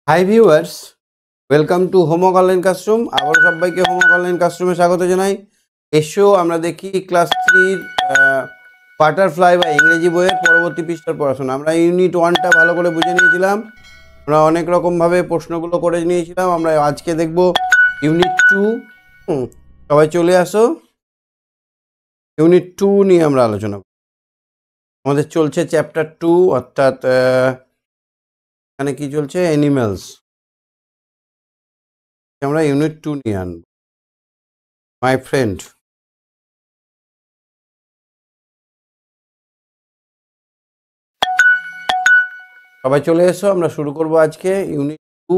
Hi viewers, welcome to homework online classroom. আবার সবাইকে homework online ক্লাসরুমে স্বাগত জানাই। এসো আমরা দেখি ক্লাস 3 বাটারফ্লাই বা ইংরেজি বইয়ের পরবর্তী পৃষ্ঠার পড়াশোনা। আমরা ইউনিট 1টা ভালো করে বুঝে নিয়েছিলাম, আমরা অনেক রকমভাবে প্রশ্নগুলো করে নিয়েছিলাম। আমরা আজকে দেখব ইউনিট 2। সবাই চলে আসো, ইউনিট 2 নিয়ে আমরা আলোচনা করব। আমাদের চলছে চ্যাপ্টার 2, অর্থাৎ এখানে কি চলছে, অ্যানিম্যালস। আমরা ইউনিট 2 নিয়ে আনবো মাই ফ্রেন্ড। সবাই চলে এসো, আমরা শুরু করব আজকে ইউনিট 2।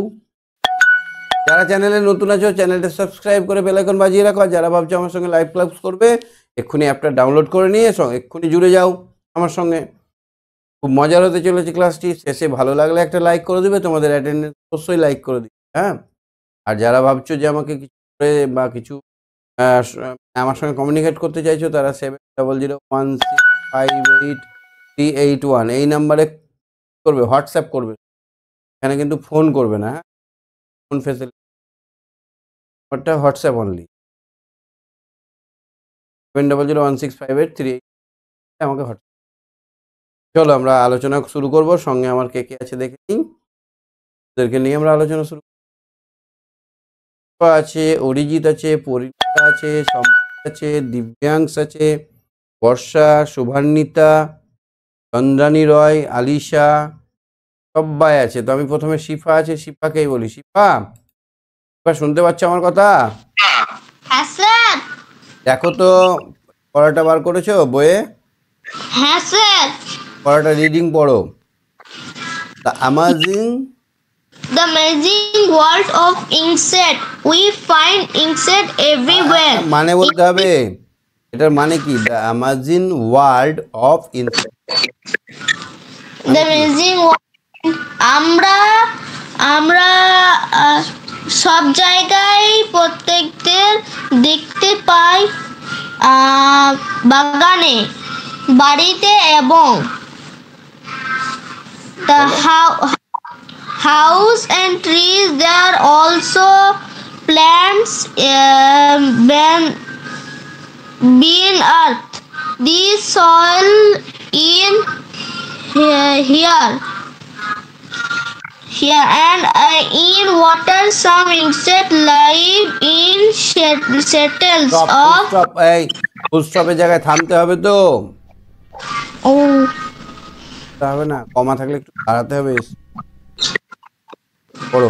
যারা চ্যানেলে নতুন আছো চ্যানেলটা সাবস্ক্রাইব করে বেল আইকন বাজিয়ে রাখো। আর যারা ভাবছো আমার সঙ্গে লাইভ ক্লাস করবে, এক্ষুনি অ্যাপটা ডাউনলোড করে নিয়ে এক্ষুনি জুড়ে যাও আমার সঙ্গে। খুব মজার হতে চলেছে ক্লাসটি। শেষে ভালো লাগলে একটা লাইক করে দেবে, তোমাদের অ্যাটেন্ডেন্স অবশ্যই লাইক করে দিবে। হ্যাঁ, আর যারা ভাবছো যে আমাকে কিছু করে বা কিছু আমার সঙ্গে কমিউনিকেট করতে চাইছো, তারা 7001658381 এই নাম্বারে করবে, হোয়াটসঅ্যাপ করবে। এখানে কিন্তু ফোন করবে না। হ্যাঁ, ফোন ফেসিলিটি ওটা হোয়াটসঅ্যাপ অনলি। 7001658381 আমাকে হোয়াটসঅ্যাপ। চলো আমরা আলোচনা শুরু করব। সঙ্গে আমার কে কে আছে দেখে নিই, ওদেরকে নিয়ে আমরা আলোচনা শুরু আছে। অরিজিৎ আছে, পরিণীতা আছে, সম্পদ আছে, দিব্যাংশ আছে, বর্ষা, শুভান্বিতা, চন্দ্রানী রয়, আলিশা, সবাই আছে। তো আমি প্রথমে শিফা আছে, শিফাকেই বলি। শিফা, শুনতে পাচ্ছ আমার কথা? হ্যাঁ স্যার। দেখো তো পড়াটা বার করেছো বইয়ে? হ্যাঁ স্যার। পড়াটা রিডিং পড়ো। The amazing world of insect, we find insect everywhere. মানে বলতে হবে, এটার মানে কি? The amazing world of insect. The amazing আমরা আমরা সব জায়গায় প্রত্যেকদের দেখতে পাই, বাগানে, বাড়িতে এবং the house and trees. There are also plants being earth, the soil in here and in water. Some insects live in settles of এই ফুলস্টপের জায়গায় থামতে হবে তো। হবে না, কমা থাকলে একটু বাড়াতে হবে। পড়ো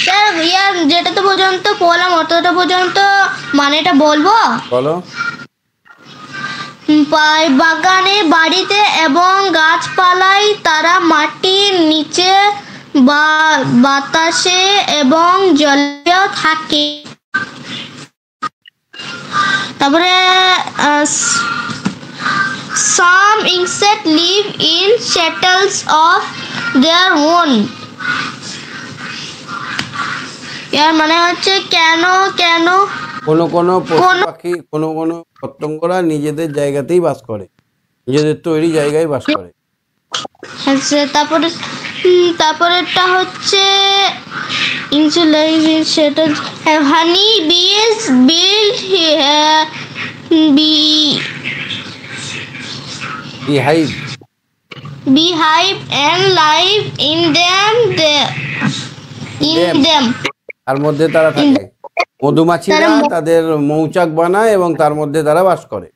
স্যার। যেটাতে পর্যন্ত পড়লাম অতটা পর্যন্ত মানেটা বলবো। বলো। বাগানে, বাড়িতে এবং গাছপালায় তারা মাটির নিচে, বাতাসে এবং জলেও থাকে। তারপরে some insects live in shelters of their own. এর মানে হচ্ছে কেন কোনো পাখি, কোনো পতঙ্গরা নিজেদের জায়গাতেই বাস করে, নিজেদের তৈরি জায়গায় বাস করে। তারপরেটা হচ্ছে হানি বিজ build beehive and live in them. তার মধ্যে তারা থাকে। মধুমাছিরা তাদের মৌচাক বানায় এবং তার মধ্যে তারা বাস করে।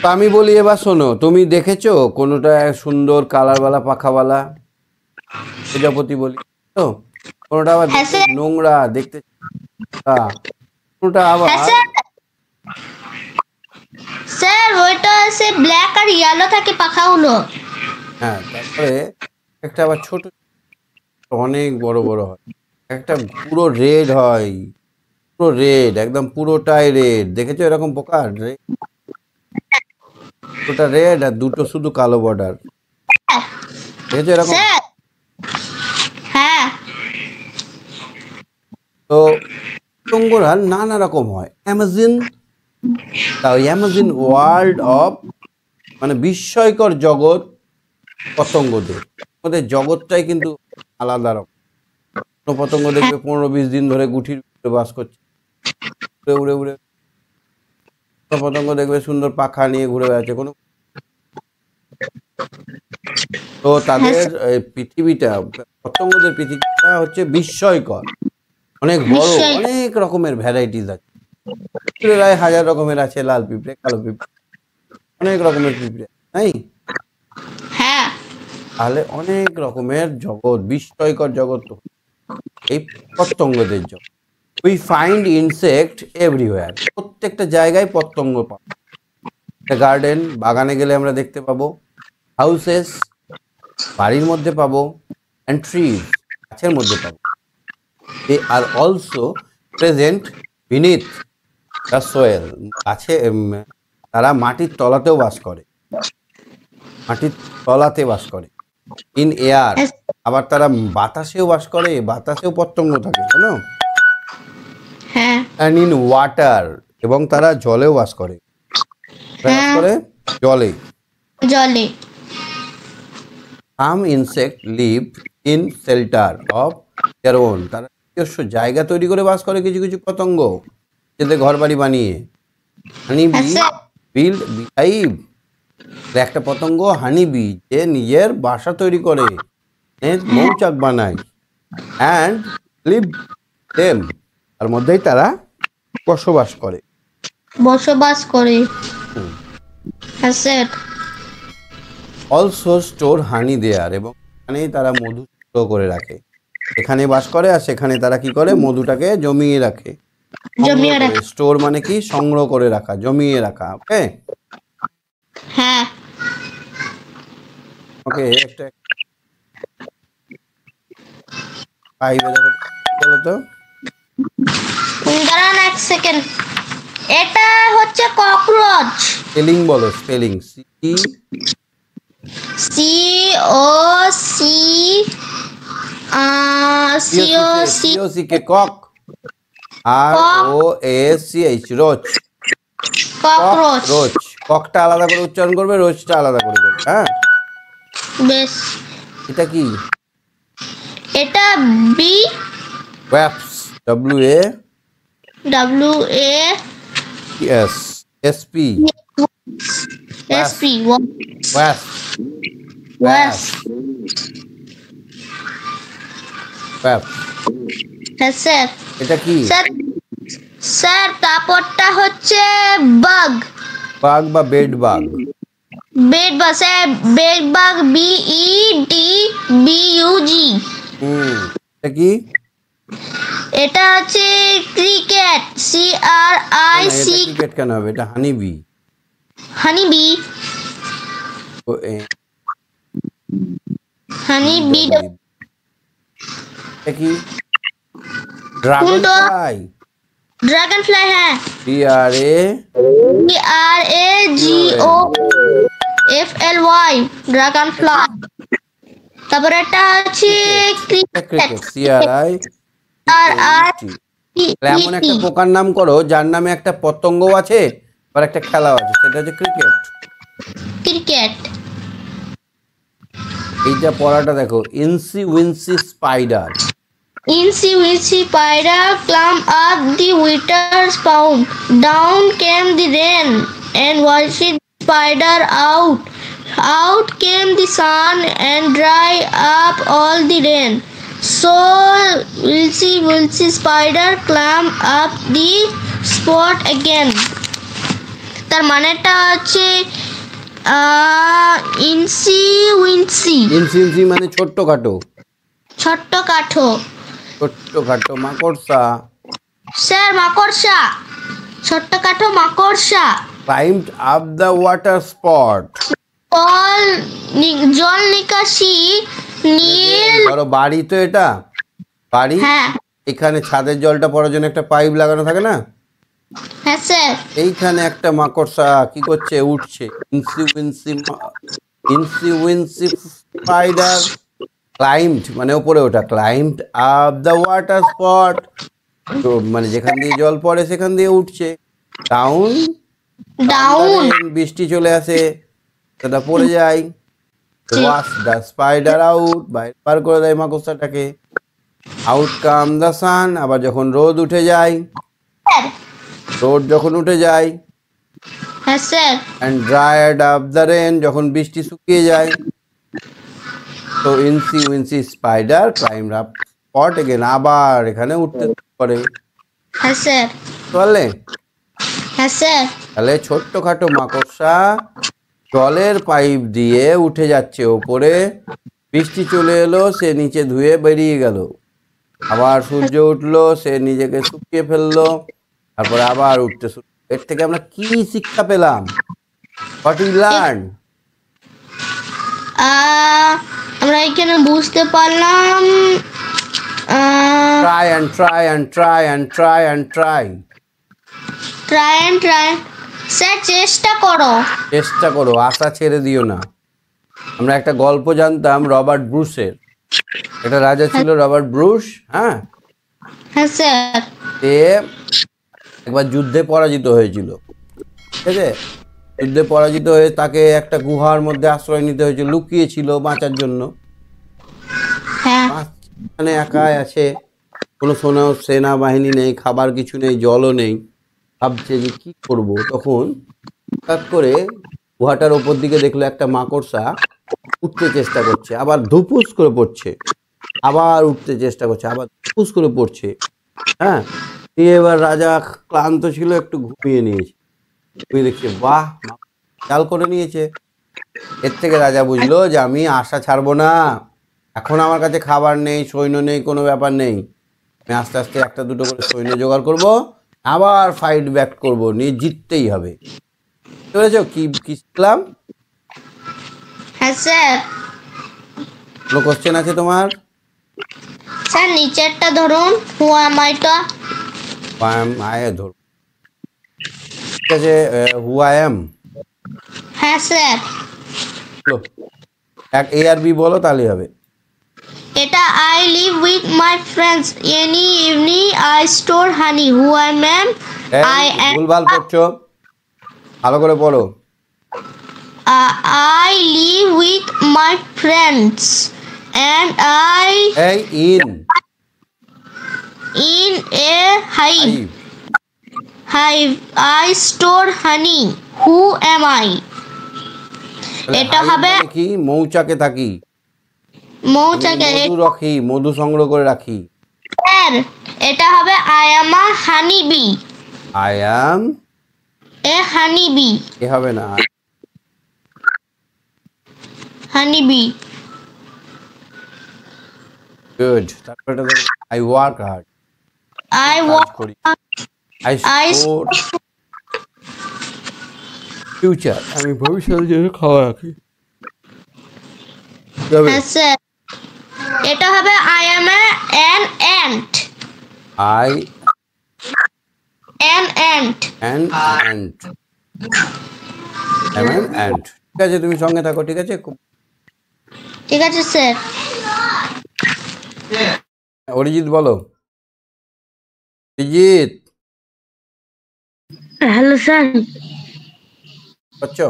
তো আমি বলি, এবার শোনো, তুমি দেখেছো কোনোটা সুন্দর কালারওয়ালা পাখাওয়ালা প্রজাপতি বলি তো? কোনোটা আবার নোংরা দেখতে, কোনোটা আবার স্যার ওইটা আছে ব্ল্যাক আর ইয়েলো থাকে পাখাগুলো। হ্যাঁ, তারপরে একটা আবার ছোট, অনেক বড় বড় হয়। একটা পুরো রেড হয়, পুরো রেড, একদম পুরোটাই রেড। দেখেছো এরকম পোকা? পুরোটা রেড আর দুটো শুধু কালো বর্ডার। দেখেছো এরকম? হ্যাঁ। তো পতঙ্গরা নানা রকম হয়। অ্যামাজন ওয়ার্ল্ড অফ, মানে বিস্ময়কর জগৎ পতঙ্গদের ওদের জগৎটাই কিন্তু আলাদা রকম। কোনো পতঙ্গ দেখবে 15-20 দিন ধরে গুঠির ভিতরে বাস করছে, উড়ে উড়ে উড়ে। কোনো পতঙ্গ দেখবে সুন্দর পাখা নিয়ে ঘুরে বেড়াচ্ছে। কোনো তো তাদের পৃথিবীটা, পতঙ্গদের পৃথিবীটা হচ্ছে বিস্ময়কর, অনেক বড়, অনেক রকমের ভ্যারাইটিস আছে। প্রায় 1000 রকমের আছে, লাল পিঁপড়ে, কালো পিঁপড়ে, অনেক রকমের পিঁপড়ে, তাই? হ্যাঁ তাহলে অনেক রকমের জগৎ, বিস্ময়কর জগৎ এই পতঙ্গদের জগৎ। উই ফাইন্ড ইনসেক্ট এভরিওয়্যার, প্রত্যেকটা জায়গায় পতঙ্গ পাবো। গার্ডেন, বাগানে গেলে আমরা দেখতে পাবো, হাউসেস, বাড়ির মধ্যে পাবো, অ্যান্ড ট্রিজ, গাছের মধ্যে পাবো। They are also present beneath the soil, গাছে তারা মাটির তলাতেও বাস করে, মাটির তলাতে বাস করে। ইন এয়ার, আবার তারা বাতাসেও বাস করে, বাতাসেও পতঙ্গ থাকে, জানো? হ্যাঁ অ্যান্ড ইন ওয়াটার, এবং তারা জলেও বাস করে, বাস করে জলে। জলে some insect live in shelter of their own, তারা নিজস্ব জায়গা তৈরি করে বাস করে কিছু কিছু পতঙ্গ, যাতে ঘর বাড়ি বানিয়ে। হানি বি বিল্ড বিহাইভ, একটা পতঙ্গ হানি বি, যে নিজের বাসা তৈরি করে, মৌচাক বানায়। অ্যান্ড লিভ দেম, তার মধ্যেই তারা বসবাস করে। বসবাস করে। হ্যাঁ স্যার। অলসো স্টোর হানি দেয়ার, এবং এখানেই তারা মধু সংগ্রহ করে রাখে। এখানে বাস করে আর সেখানে তারা কি করে, মধুটাকে জমিয়ে রাখে। জমিয়ে রাখে। স্টোর মানে কি, সংগ্রহ করে রাখা, জমিয়ে রাখা। ওকে হ্যাঁ ওকে। একটা পাইবে, দেখো বলো তো। দাঁড়ান এক সেকেন্ড, এটা হচ্ছে ককরোচ। স্পেলিং বলো, spelling. COC cock, ROACH, roach. Cockroach. Roach, ককটা আলাদা করে উচ্চারণ করবে, রোচটা আলাদা করে করবে। হ্যাঁ বেশ। এটা কি? এটা bee wasp, WASP, SP wasp, হ্যাঁ স্যার। এটা কি? স্যার স্যার তারপরটা হচ্ছে বাগ। বাগ বা bed bug. Bed bug sir, bed bug, BEDBUG। এটা কি? এটা হচ্ছে ক্রিকেট, CRIC। ক্রিকেট কেন হবে? এটা হানিবি। Honeybee, honeybee. এটা কি? Dragon fly. ড্রাগন ফ্লাই, হ্যাঁ। DRAGOFLY, dragon fly. তারপরে এটা হচ্ছে ক্রিকেট, এমন একটা পোকার নাম করো যার নামে একটা পতঙ্গ আছে আর একটা খেলা আছে, সেটা হচ্ছে ক্রিকেট। ক্রিকেট। এইটা পড়াটা দেখো, Incy Wincy spider. Incy wincy spider climbed up the winter's pound. Down came the rain and washed the spider out. Out came the sun and dried up all the rain. So wincy spider climbed up the spot again. তার মানেটা হচ্ছে ইনসি উইনসি। ইনসি উইনসি মানে ছোট্ট খাটো, ছোট্ট কাঠো, ছোট্ট খাটো মাকড়সা। স্যার মাকড়সা, ছোট্ট কাঠো মাকড়সা। climbed up the water spot, জল নিকাশি নীল। ধরো বাড়ি, তো এটা বাড়ি, হ্যাঁ এখানে ছাদের জলটা পড়ার জন্য একটা পাইপ লাগানো থাকে না, হ্যাঁ স্যার। এইখানে একটা মাকড়সা কি করছে, উঠছে। ইনসি উইনসি স্পাইডার ক্লাইম্বড মানে উপরে ওঠা, climbed up the water spot, তো মানে যেখান দিয়ে জল পড়ে সেখান দিয়ে উঠছে। ডাউন, ডাউন, বৃষ্টি চলে আসে, সেটা পড়ে যায়। ওয়াশ দ্য স্পাইডার আউট, বাইরে বার করে দেয় মাকড়সাটাকে। আউট কাম দ্য সান, আবার যখন রোদ উঠে যায়, স্যার। রোদ যখন উঠে যায়, হ্যাঁ sir. And dried up the rain, যখন বৃষ্টি শুকিয়ে যায়। তো Incy Wincy spider climb up spot again, আবার এখানে উঠতে শুরু করে। হ্যাঁ স্যার। বললে হ্যাঁ স্যার। তাহলে ছোট্টখাটো মাকড়সা জলের পাইপ দিয়ে উঠে যাচ্ছে ওপরে, বৃষ্টি চলে এলো, সে নিচে ধুয়ে বেরিয়ে গেল। আবার সূর্য উঠলো, সে নিজেকে শুকিয়ে ফেললো, তারপরে আবার উঠতে শুরু। এর থেকে আমরা কি শিক্ষা পেলাম? What we learn? আমরা এখানে বুঝতে পারলাম try and try and try and try and try. Try sir, চেষ্টা করো। চেষ্টা করো, আশা ছেড়ে দিও না। আমরা একটা গল্প জানতাম রবার্ট ব্রুসের। একটা রাজা ছিল রবার্ট ব্রুস। হ্যাঁ, হ্যাঁ স্যার। সে একবার যুদ্ধে পরাজিত হয়েছিল। ঠিক আছে, যুদ্ধে পরাজিত হয়ে তাকে একটা গুহার মধ্যে আশ্রয় নিতে হয়েছিল, লুকিয়েছিল বাঁচার জন্য। হ্যাঁ মানে একাই আছে, কোনো সেনাবাহিনী নেই, খাবার কিছু নেই, জলও নেই। ভাবছে যে কি করব। তখন হঠাৎ করে গুহাটার ওপর দিকে দেখলো একটা মাকড়সা উঠতে চেষ্টা করছে, আবার ধুপুস করে পড়ছে, আবার উঠতে চেষ্টা করছে, আবার ধুপুস করে পড়ছে। হ্যাঁ, দিয়ে এবার রাজা ক্লান্ত ছিল, একটু ঘুমিয়ে নিয়েছে। ঘুমিয়ে দেখছে, বাহ, চাল করে নিয়েছে। এর থেকে রাজা বুঝলো যে আমি আশা ছাড়বো না। এখন আমার কাছে খাবার নেই, সৈন্য নেই, কোনো ব্যাপার নেই। আমি আস্তে আস্তে একটা দুটো করে সৈন্য জোগাড় করব, আবার ফাইট ব্যাক করব, নিয়ে জিততেই হবে। বুঝতে কি কি শিখলাম? হ্যাঁ স্যার। কোনো কোশ্চেন আছে তোমার? স্যার নিচেরটা ধরুন, হু এম আইটা। ধর, ঠিক আছে, হু আই এম। হ্যাঁ স্যার। এক এ আর বি বলো, তাহলেই হবে। এটা I live with my friends, any evening I store honey, who I ma'am. I am ভুলভাল পড়ছো, ভালো করে পড়ো। I live with my friends and এই in a hive. I store honey. Who am I? এটা হবে কি? মৌচাকে থাকি, মৌচাকে। মধু রাখি, মধু সংগ্রহ করে রাখি। স্যার এটা হবে I am a honey bee. I am A honey bee. এ হবে না, Honey bee. গুড। তারপরে I work hard, I walk. করি। আই স্টোর ফিউচার, আমি ভবিষ্যতের জন্য খাওয়া রাখি। হ্যাঁ স্যার এটা হবে I am an ant. I An ant. And and and. ঠিক আছে, তুমি সঙ্গে থাকো। ঠিক আছে, ঠিক আছে স্যার। অরিজিৎ বলো। Arijit hello sir. করছো?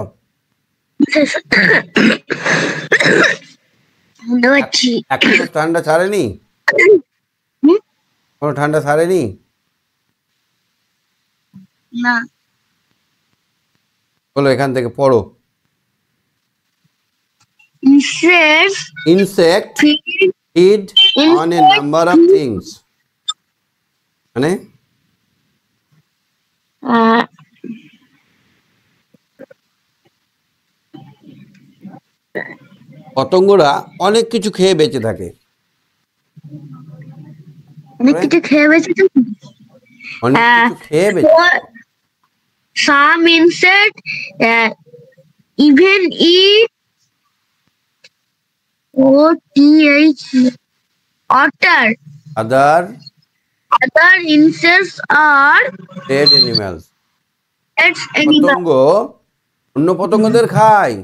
এখনো ঠান্ডা ছাড়েনি? কোনো ঠান্ডা ছাড়েনি? না। বলো, এখান থেকে পড়ো। Insect feed on a number of things, মানে পতঙ্গরা অনেক কিছু খেয়ে বেঁচে থাকে। অনেক কিছু খেয়ে বেঁচে থাকে। অনেক কিছু খেয়ে বেঁচে থাকে। Some insect even eat otter. Other insects are dead animals. animals. পতঙ্গ অন্য পতঙ্গদের খায়,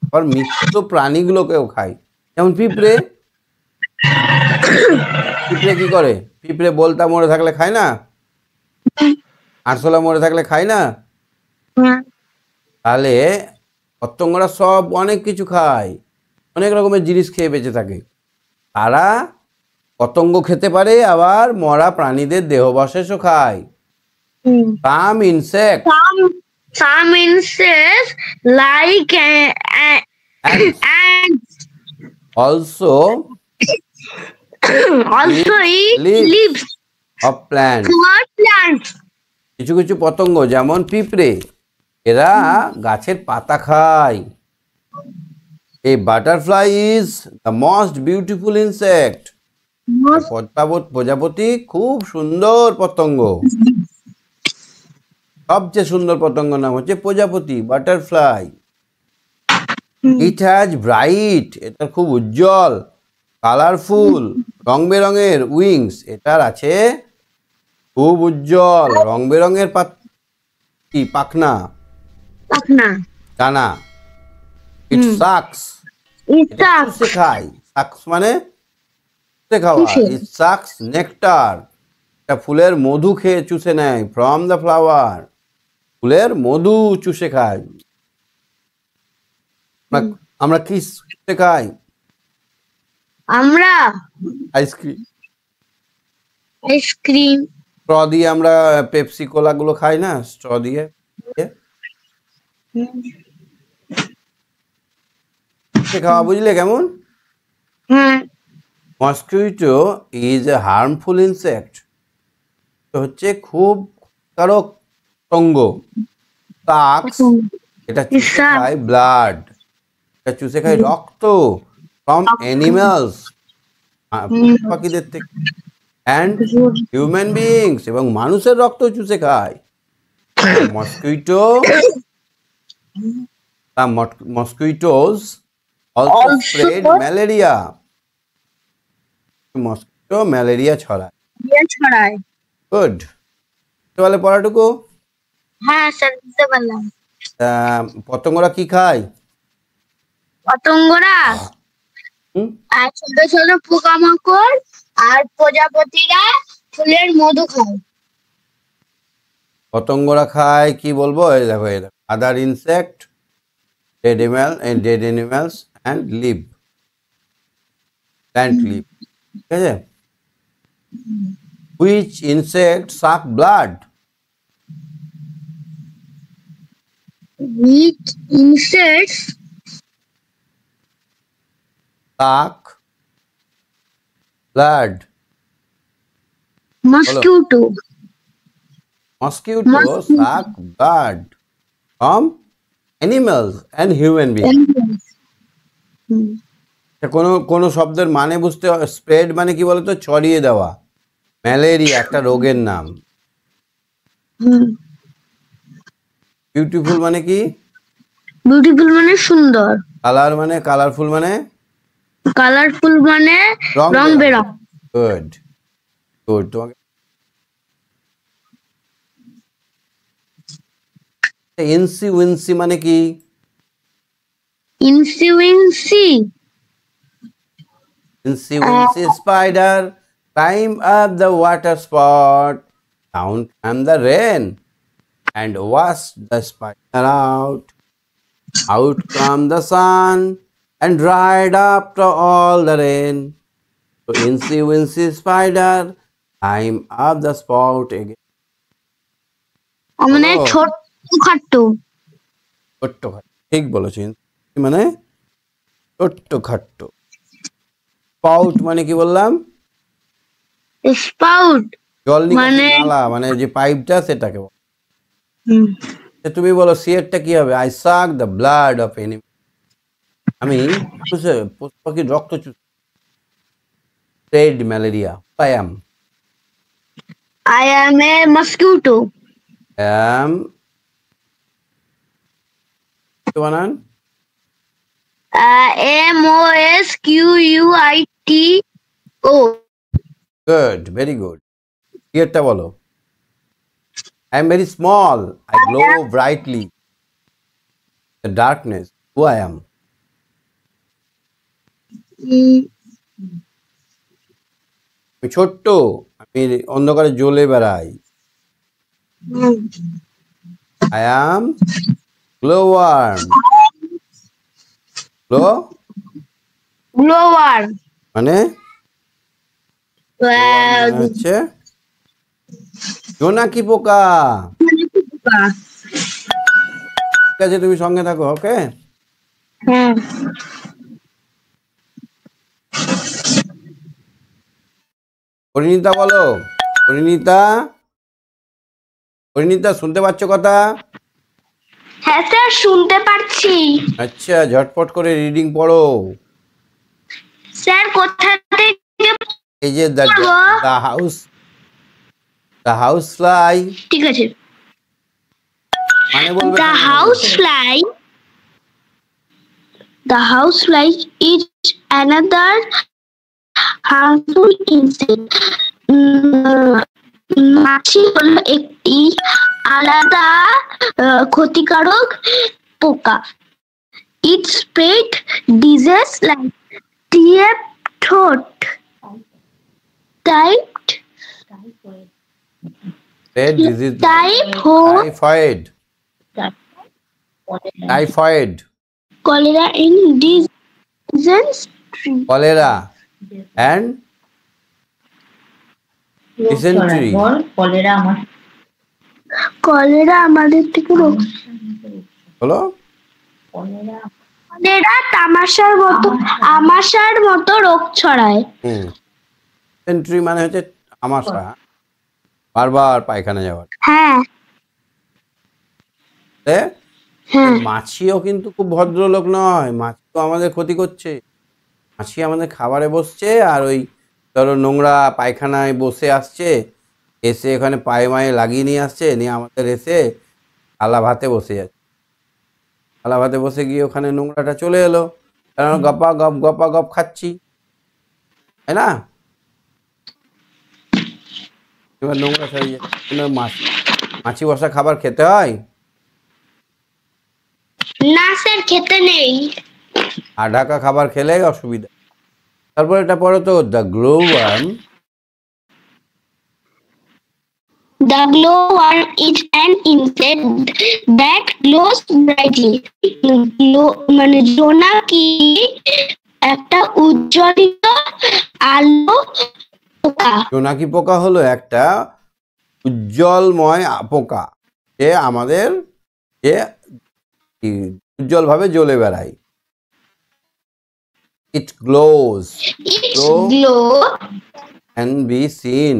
আবার মৃত প্রাণীগুলোকেও খায়। যেমন পিঁপড়ে। পিঁপড়ে কি করে? পিঁপড়ে বলতা মরে থাকলে খায় না? আরশোলা মরে থাকলে খায় না? তাহলে পতঙ্গরা সব অনেক কিছু খায়। অনেক রকমের জিনিস খেয়ে বেঁচে থাকে। তারা পতঙ্গ খেতে পারে, আবার মরা প্রাণীদের দেহাবশেষও খায়। সাম insect Some insects like ants ants also also eat leaves leaves of plants. for plants. কিছু কিছু পতঙ্গ যেমন পিঁপড়ে, এরা গাছের পাতা খায়। এই butterfly is the most beautiful insect. প্রজাপতি খুব সুন্দর পতঙ্গ। সবচেয়ে সুন্দর পতঙ্গ নাম হচ্ছে প্রজাপতি, বাটারফ্লাই। ইট হ্যাজ ব্রাইট, এটা খুব উজ্জ্বল, কালারফুল, রং বেরঙের উইংস, এটার আছে খুব উজ্জ্বল রং বেরঙের পাখনা, ডানা। ইট সাকস, এটা চুষে খায়। সাকস মানে চুষে খাওয়া। ইট সাকস নেকটার, এটা ফুলের মধু খেয়ে চুষে নেয়। ফ্রম দ্য ফ্লাওয়ার, ফুলের মধু চুষে খায়। আমরা কি চুষে খাই? আমরা আইসক্রিম। আইসক্রিম। স্ট্র দিয়ে আমরা পেপসি কোলা গুলো খাই না, স্ট্র দিয়ে। খাওয়া বুঝলে কেমন? Mosquito is a harmful insect, হচ্ছে খুব ক্ষতিকারক পতঙ্গ। সাকস, এটা চুষে খায় ব্লাড, এটা চুষে খায় রক্ত। ফ্রম অ্যানিমালস, পাখিদের থেকে। অ্যান্ড হিউম্যান বিংস, এবং মানুষের রক্ত চুষে খায়। Mosquito, মসকিউটোস also spread malaria. Mosquito malaria ছড়ায়। গুড। বলে পড়াটুকু? হ্যাঁ স্যার, বুঝতে পারলাম। পতঙ্গরা কি খায়? পতঙ্গরা আর ছোট ছোট পোকামাকড় আর প্রজাপতিরা ফুলের মধু খায়। পতঙ্গরা খায় কি বলবো, এই দেখো আদার insect, dead animals and live, plant live। ঠিক আছে? Which insect suck blood? Which insects suck blood? mosquito suck blood from animals and human beings. কোন শব্দের মানে বুঝতে, স্প্রেড মানে কি বলতো, ছড়িয়ে দেওয়া। ম্যালেরিয়া একটা রোগের নাম। বিউটিফুল মানে কি? বিউটিফুল মানে সুন্দর। কালার মানে, কালারফুল মানে, কালারফুল মানে রং বেরং। Good good. তোমাকে ইনসি উইনসি মানে কি? ইনসি উইনসি spider climb up the water spout, down came the rain and washed the spider out. Out come the sun and dried up all the rain. So incy wincy spider climb up the spout again. মানে ছোট খাট্টো। ছোট্ট খাট্টো, ঠিক বলেছেন। মানে ছোট্ট খাট্টো। Spout মানে কি বললাম? স্পাউট জল নিকাশি নালা, মানে যে পাইপটা সেটাকে বলে। তুমি বলো সিয়ারটা কি হবে? I suck the blood of animal, আমি পশু পাখির রক্ত চুষি। Spread malaria. I am a mosquito. বানান MOSQUITO. Good, very good. সিয়ারটা বলো। I am very small, I glow brightly the darkness, who I am? আমি ছোট্ট, আমি অন্ধকারে জ্বলে বেড়াই। I am glowworm. Glow গ্লোওয়ার্ম মানে হচ্ছে জোনাকি পোকা। ঠিক আছে, তুমি সঙ্গে থাকো। ওকে, হ্যাঁ পরিণীতা বলো। পরিণীতা, পরিণীতা শুনতে পাচ্ছ কথা? হ্যাঁ স্যার শুনতে পাচ্ছি। আচ্ছা, ঝটপট করে রিডিং পড়ো। স্যার কোথা থেকে এই যে পড়বো? দ্য হাউস ফ্লাই, ঠিক আছে। মানে বলবে The সঙ্গে সঙ্গে। housefly, the housefly is another harmful insect. মাছি হলো একটি আলাদা ক্ষতিকারক পোকা। It spread disease like typhoid, Red disease, typhoid, typhoid, cholera in dysentery. Cholera and dysentery. Cholera আমাদের থেকে রোগ, বলো। কলেরা আমাশার মতো রোগ ছড়ায়। ডিসেন্ট্রি মানে হচ্ছে আমাশা, বারবার পায়খানা যাওয়ার। হ্যাঁ হ্যাঁ মাছিও কিন্তু খুব ভদ্রলোক নয়, মাছি তো আমাদের ক্ষতি করছে। মাছি আমাদের খাবারে বসছে, আর ওই ধরো নোংরা পায়খানায় বসে আসছে, এসে এখানে পায়ে মায়ে লাগিয়ে নিয়ে আসছে, নিয়ে আমাদের এসে থালা ভাতে বসে যাচ্ছে। থালা ভাতে বসে গিয়ে ওখানে নোংরাটা চলে এলো, কারণ গপা গপ খাচ্ছি, তাই না? এবার নোংরা ছড়িয়ে যাচ্ছে। মাছি বসা খাবার খেতে হয় না স্যার, খেতে নেই। আর ঢাকা খাবার খেলে অসুবিধা। তারপর এটা পড়ো তো, the গ্লোওয়ার্ম। The glowworm is an insect that glows brightly. মানে জোনাকি একটা উজ্জ্বলিত আলো পোকা। জোনাকি পোকা হলো একটা উজ্জ্বলময় পোকা, যে আমাদের যে উজ্জ্বলভাবে জ্বলে বেড়ায়। It glows, Its glow, can be seen.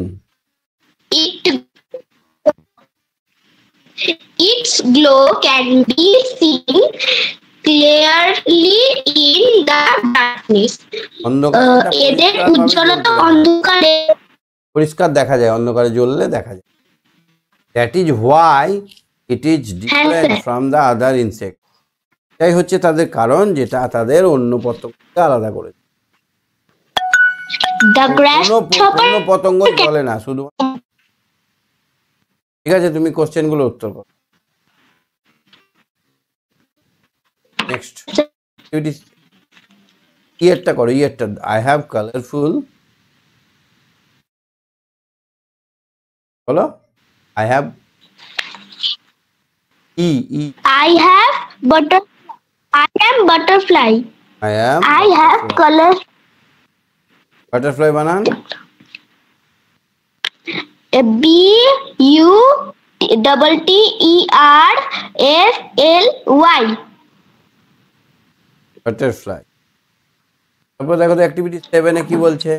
its glow can be seen clearly in the darkness. এদের উজ্জ্বলতা অন্ধকারে পরিষ্কার দেখা যায়, অন্ধকারে জ্বললে দেখা যায়। That is why it is different from the other insect. এটাই হচ্ছে তাদের কারণ, যেটা তাদের অন্য পতঙ্গকে আলাদা করে। কোনো পতঙ্গই জ্বলে না, শুধু। ঠিক আছে, তুমি কোশ্চেন গুলো উত্তর করো। নেক্সট ইয়েরটা করো, ইয়েরটা। আই হ্যাভ কালারফুল, বলো। I have I have I am butterfly. I have color. Butterfly বানান। BUTTERFLY. বাটারফ্লাই। তারপর দেখো তো অ্যাক্টিভিটি 7 এ কি বলছে,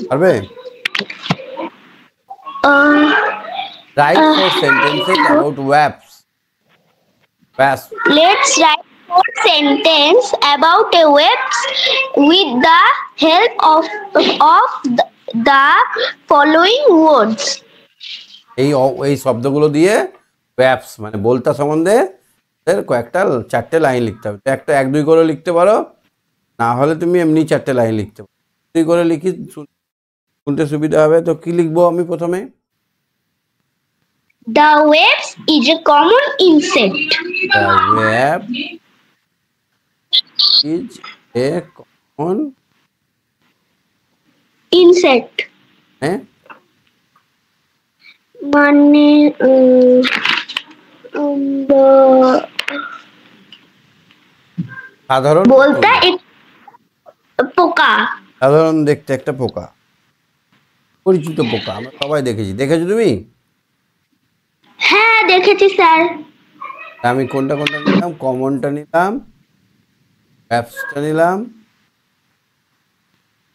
পারবে? Write 4 sentences about wasps. Let's write 4 sentences about a wasp with the help of the following words. এই শব্দগুলো দিয়ে ওয়াস্পস মানে বলতা সম্বন্ধে কয়েকটা 4টে লাইন লিখতে হবে। একটা 1-2 করে লিখতে পারো, না হলে তুমি এমনি 4টে লাইন লিখতে পারো। 2 করে লিখি শুনতে সুবিধা হবে। তো কি লিখবো আমি প্রথমে? The wasp is a common insect. The wasp is a common insect. হ্যাঁ, মানে সাধারণ বলতে পোকা। সাধারণ দেখতে একটা পোকা, পরিচিত পোকা, আমরা সবাই দেখেছি। দেখেছো তুমি? হ্যাঁ দেখেছি স্যার। আমি কোনটা কোনটা নিলাম? কমনটা নিলাম, অ্যাপসটা নিলাম,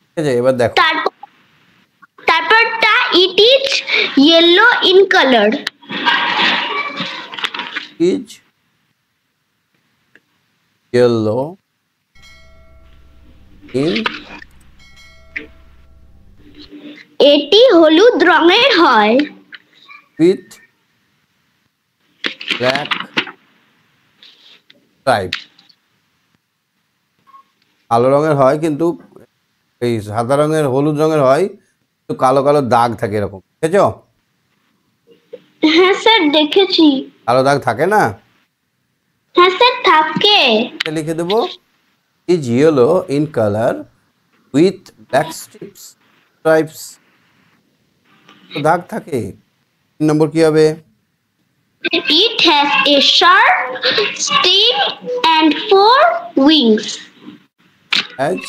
ঠিক আছে? এবার দেখো, তারপরটা it is yellow in colour. Is yellow in, এটি হলুদ রঙের হয়। With black stripe. কালো রঙের হয় কিন্তু এই সাদা রঙের, হলুদ রঙের হয় একটু কালো কালো দাগ থাকে এরকম, দেখেছো? হ্যাঁ স্যার দেখেছি। কালো দাগ থাকে না? হ্যাঁ স্যার থাকে। লিখে দেবো is yellow in colour with black stripes. দাগ থাকে। 3 নম্বর কি হবে? It has a sharp sting and 4 wings. As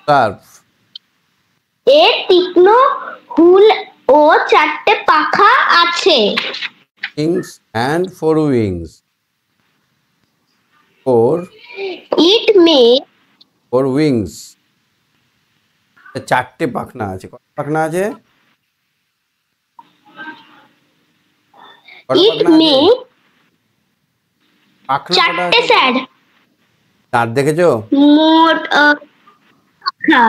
sharp এর তীক্ষ্ণ হুল ও 4টে পাখা আছে। wings and 4 wings. 4 It may 4 wings. 4টে পাখনা আছে। কত পাখনা আছে? কত it পাখনা আছে? may পাখনা কটা 4টে আছে? স্যার। দাঁত দেখেছো? মোট পাখা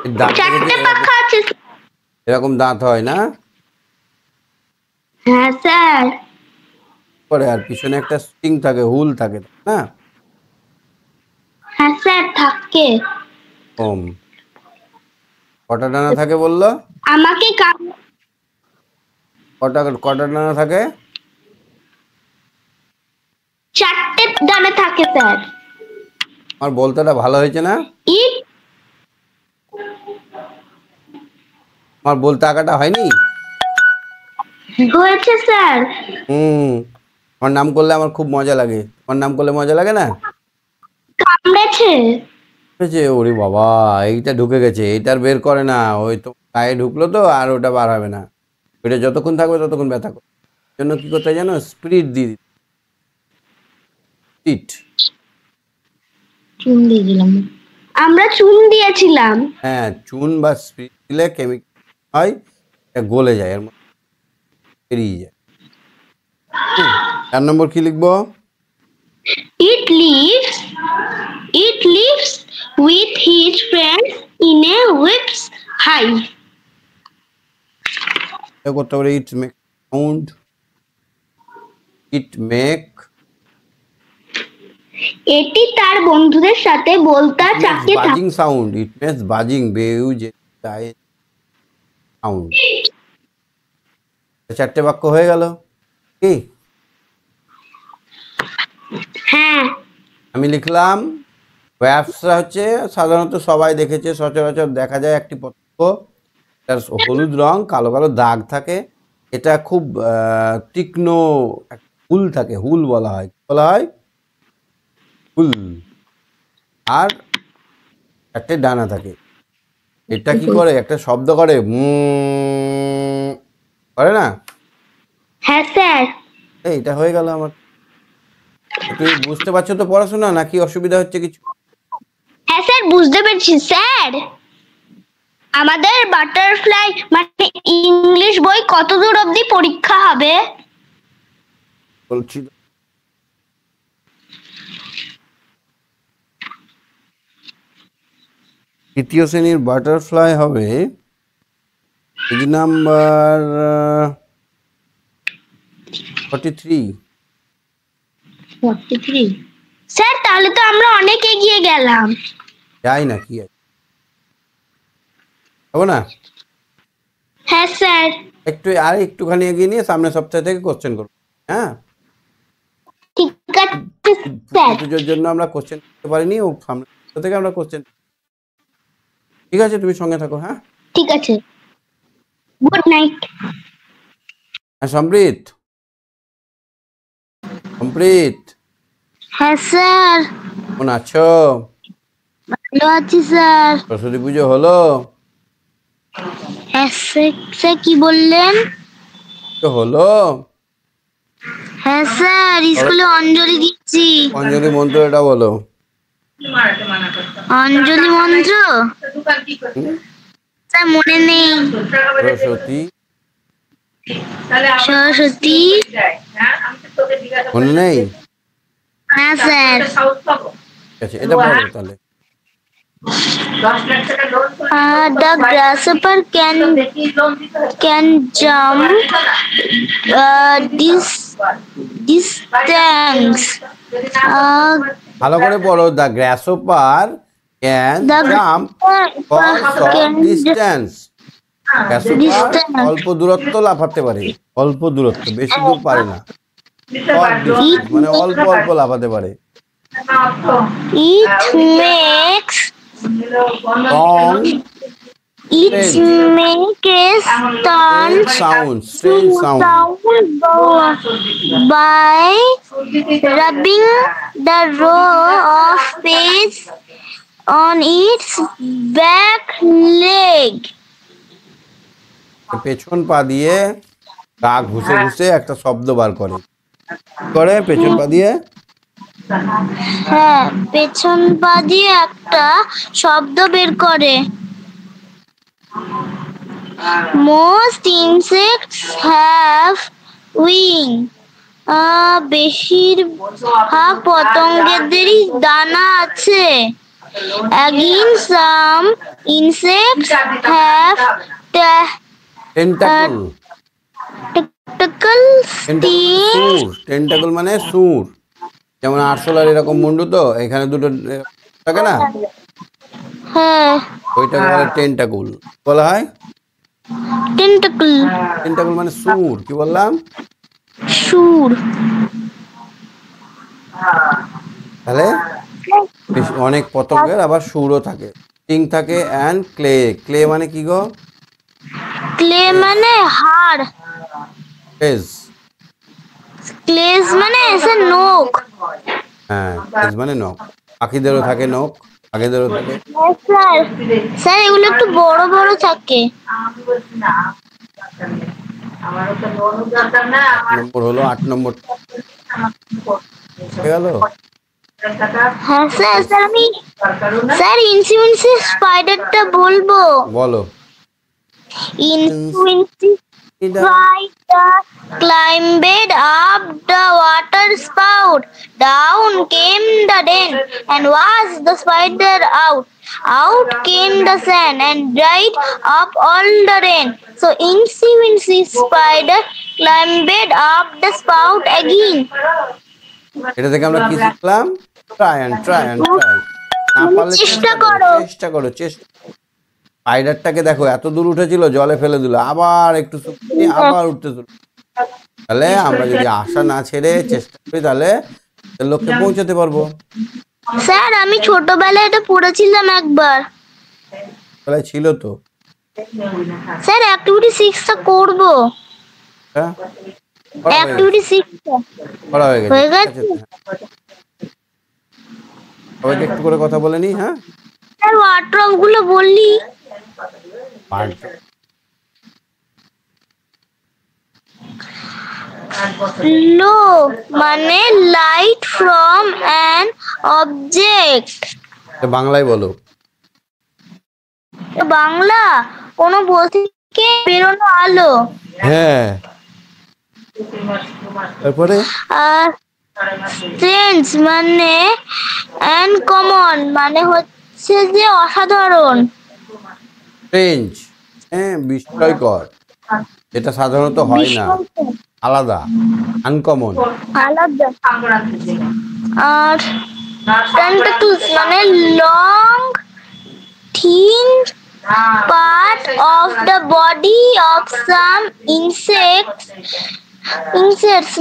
এর দাঁত 4টে দেখেছো? পাখা আছে। এরকম দাঁত হয় না? হ্যাঁ স্যার। পরে আর পিছনে একটা স্টিং থাকে, হুল থাকে না? হ্যাঁ স্যার থাকে। ওম। কটা ডানা থাকে বললো? আমাকে কটা কটা ডানা থাকে? 4টে ডানা থাকে স্যার। আমার বলতেটা ভালো হয়েছে না? ইট আমার বলতে আঁকাটা হয়নি? হয়েছে স্যার। আমার নাম করলে আমার খুব মজা লাগে। আমার নাম করলে মজা লাগে না? কামড়েছে। হয়েছে? ওরে বাবা, এইটা ঢুকে গেছে, এইটার বের করে না। ওই তো গায়ে ঢুকলো তো, আর ওটা বার হবে না। ওইটা যতক্ষণ থাকবে ততক্ষণ ব্যথা করবে। এই জন্য কি করতে হয় জানো? স্পিরিট দিয়ে দিতে। স্পিরিট। চুন দিয়ে দিলাম। আমরা চুন দিয়েছিলাম। হ্যাঁ, চুন বা স্পিরিট দিলে কেমিক্যাল হয়, এটা গলে যায়, এর মধ্যে বেরিয়ে যায়। 4 নম্বর কি লিখবো? It lives with his friends in a whip's hive. করতে পারে it make sound. It make এটি তার বন্ধুদের সাথে বলতা চাকে buzzing sound. It makes buzzing বেউজ সাউন্ড। 4টে বাক্য হয়ে গেল কি? হ্যাঁ আমি লিখলাম ব্যবসা হচ্ছে সাধারণত সবাই দেখেছে, সচরাচর দেখা যায় একটি পতঙ্গ, তার হলুদ রং, কালো কালো দাগ থাকে। এটা খুব তীক্ষ্ণ হুল থাকে, হুল বলা হয়। কি বলা হয়? হুল। আর 4টে ডানা থাকে। এটা কি করে? একটা শব্দ করে, করে না? হ্যাঁ স্যার। এইটা হয়ে গেল আমার। তুমি বুঝতে পারছো তো পড়াশোনা, নাকি অসুবিধা হচ্ছে কিছু? হ্যাঁ স্যার বুঝতে পেরেছি স্যার। আমাদের বাটারফ্লাই মানে ইংলিশ বই কত দূর অবধি পরীক্ষা হবে? বলছি তৃতীয় শ্রেণীর বাটারফ্লাই হবে পেজ নাম্বার 43। 43 স্যার, তাহলে তো আমরা অনেক এগিয়ে গেলাম। যাই না, কি আছে, হবে না? হ্যাঁ স্যার। একটুখানি এগিয়ে নিয়ে সামনের সপ্তাহ থেকে কোশ্চেন করবো। হ্যাঁ, ঠিক আছে স্যার। পুজোর জন্য আমরা কোশ্চেন করতে পারিনি, ও সামনের সপ্তাহ থেকে আমরা কোশ্চেন। ঠিক আছে, তুমি সঙ্গে থাকো। হ্যাঁ, ঠিক আছে। Good night. সম্প্রীত, সম্প্রীত, হ্যাঁ স্যার, কেমন আছো? ভালো আছি স্যার। সরস্বতী পুজো হলো? হ্যাঁ স্যার, কি বললেন? তো হলো। হ্যাঁ স্যার, স্কুলে অঞ্জলি দিচ্ছি। অঞ্জলি মন্ত্রটা বলো। অঞ্জলি মন্ত্র হুম? স্যার মনে নেই। সরস্বতী সরস্বতী, মনে নেই? হ্যাঁ স্যার। ঠিক আছে, এটা পড়ো তাহলে। The grasshopper can jump distance. ভালো করে পড়ো। The গ্রাসহপার can The jump for short distance. গ্রাসহপার distance. অল্প দূরত্ব লাফাতে পারে। অল্প দূরত্ব, বেশি দূর পারে না। শর্ট ডিস্টেন্স মানে অল্প অল্প লাফাতে পারে। It makes long it makes sound, sound strange sound. by rubbing the row of pads on its back leg. পেছন পা দিয়ে গা ঘুষে ঘুষে একটা শব্দ বার করে। পেছন পা দিয়ে হ্যাঁ, পেছন পা দিয়ে একটা শব্দ বের করে। Most insects have wing. বেশিরভাগ পতঙ্গেরই ডানা আছে। Again, some insects have tentacle. tentacles. সুর, টেন্টাকল মানে সুর। যেমন আরশোলার এরকম মুন্ডু, তো এখানে দুটো থাকে না, হ্যাঁ, ওইটাকে বলে টেন্টাকুল বলা হয়। টেন্টাকল, টেন্টাকুল মানে সুর। কি বললাম? সুর। তাহলে অনেক পতঙ্গের আবার সুরও থাকে। স্টিং থাকে অ্যান্ড ক্লে। ক্লে মানে কি গো? ক্লে মানে হাড়। ফেজ। ক্লেজ মানে এসে নখ। হ্যাঁ, ফেজ মানে নখ। পাখিদেরও থাকে নখ, পাখিদেরও থাকে। স্যার, স্যার এগুলো একটু বড় বড় থাকে। নম্বর হলো 8 নম্বর হয়ে গেল। হ্যাঁ স্যার, আমি ইনসিমেন্সি স্পাইডারটা বলবো। বলো। Infinity spider climbed up the water spout. Down came the rain and washed the spider out. Out came the sand and dried up all the rain. So Infinity spider climbed up the spout again. এটা থেকে আমরা কি শিখলাম? Try and try and try. না পারলে চেষ্টা করো, চেষ্টা করো, চেষ্টা। স্পাইডারটাকে দেখো, এত দূর উঠেছিল, জলে ফেলে দিল, আবার একটু শুকিয়ে আবার উঠতে দিল। তাহলে আমরা যদি আশা না ছেড়ে চেষ্টা করি, তাহলে লক্ষ্যে পৌঁছাতে পারবো। স্যার আমি ছোটবেলায় এটা পড়েছিলাম একবার। তাহলে ছিল তো। স্যার অ্যাক্টিভিটি 6টা করব। হ্যাঁ, অ্যাক্টিভিটি 6টা করা হয়ে হয়ে গেছে। গেছে। সবাইকে একটু করে কথা বলে নি। হ্যাঁ, স্যার ওয়ার্ড্রপ গুলো বললি। লো মানে লাইট ফ্রম অ্যান অবজেক্ট। বাংলায় বলো। বাংলা কোনো বস্তু থেকে বেরোনো আলো। হ্যাঁ, তারপরে আর স্ট্রেঞ্জ মানে আনকমন মানে হচ্ছে যে অসাধারণ। স্ট্রেঞ্জ, হ্যাঁ, বিস্ময়কর, এটা সাধারণত হয় না, আলাদা, আনকমন। আলাদা। আর টেন্টাকলস মানে long thin part of the body of some insects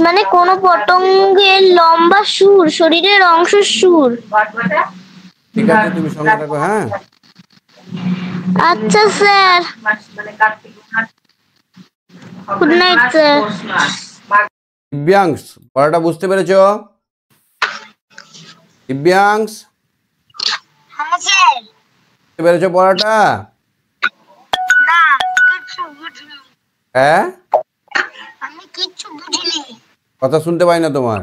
মানে কোন পতঙ্গের লম্বা সুর, শরীরের অংশ সুর। ঠিক আছে, তুমি সঙ্গে থাকো। হ্যাঁ, আচ্ছা sir, good night sir. Divyansh, পড়াটা বুঝতে পেরেছো? দিব্যাংশ, হ্যাঁ স্যার। পেরেছো পড়াটা? না, কিচ্ছু বুঝিনি। হ্যাঁ, আমি কিচ্ছু বুঝিনি। কথা শুনতে পাই না তোমার।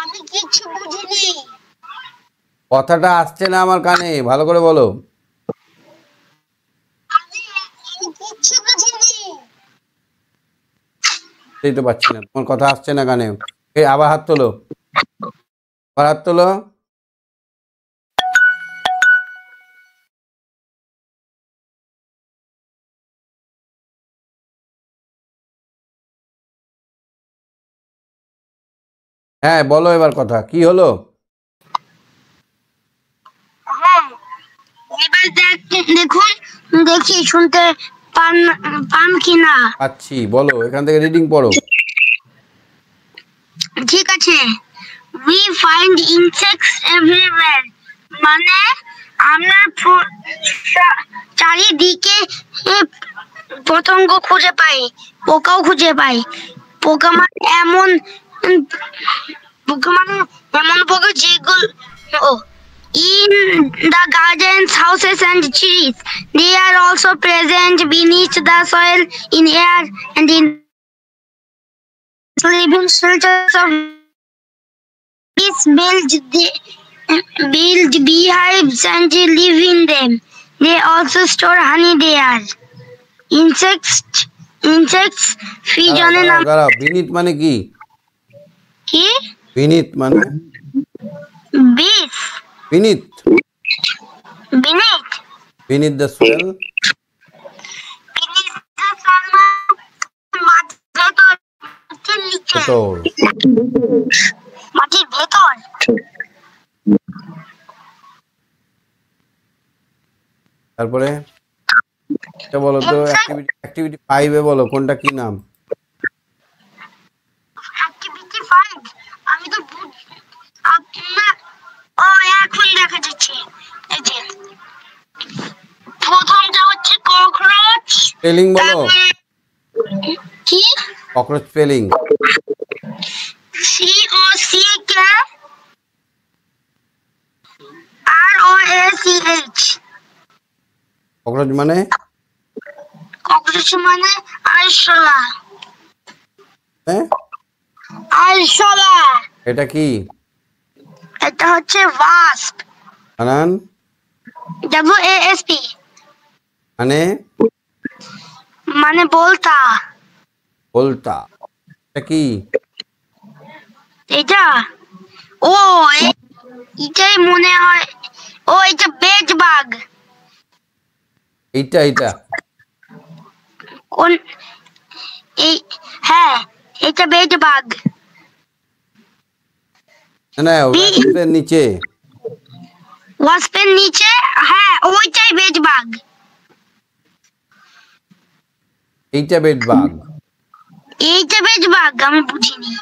আমি কিচ্ছু বুঝিনি। কথাটা আসছে না আমার কানে, ভালো করে বলো। আমি কিচ্ছু বুঝিনি। সেই তো পাচ্ছি না, তোমার কথা আসছে না কানে। এই আবার হাত তোলো, আবার হাত তোলো। হ্যাঁ বলো এবার কথা, কি হলো? হ্যাঁ, এবার দেখুন, দেখি শুনতে পান পান কিনা। পাচ্ছি, বলো, এখান থেকে রিডিং পড়ো। ঠিক আছে। We find insects everywhere. মানে আমরা চারিদিকে পতঙ্গ খুঁজে পাই, পোকাও খুঁজে পাই। পোকা মানে এমন পোকা মানে এমন পোকা যেগুলো in the gardens, houses and trees. They are also present beneath the soil, in air and in living shelters of bees build beehives and live in them. They also store honey there. Insects feed on a number. দাঁড়াও, বিনীত মানে কি? কি? Beneath মানে Bees. Beneath, Beneath. Beneath the soil. Beneath the sun. মাটির নিচে। মাটির ভেতর। তারপরে এটা বলো তো, অ্যাক্টিভিটি 5 এ বলো কোনটা কি নাম? অ্যাক্টিভিটি 5 আমি তো আপনার ও এখন দেখা যাচ্ছে। এই যে প্রথমটা হচ্ছে ককরোচ। স্পেলিং বলো, কি? Cockroach spelling. COCK ROACH। Cockroach মানে? ককরোচ মানে আরশোলা। হ্যাঁ, আরশোলা। এটা কি? এটা হচ্ছে ওয়াস্প। বানান? WASP। মানে? মানে বলতা। বলতা। এটা কি? এটা ও এটাই মনে হয়। ও এটা বেজবাগ। এইটা কোন? এই হ্যাঁ, এটা বেজবাগ। না, ওয়াক্সের নিচে। ওয়াস্পের নিচে? হ্যাঁ, ওইটাই বেজবাগ। এইটা বেডবাগ। এইটা বেজবাগ, আমি বুঝিনি।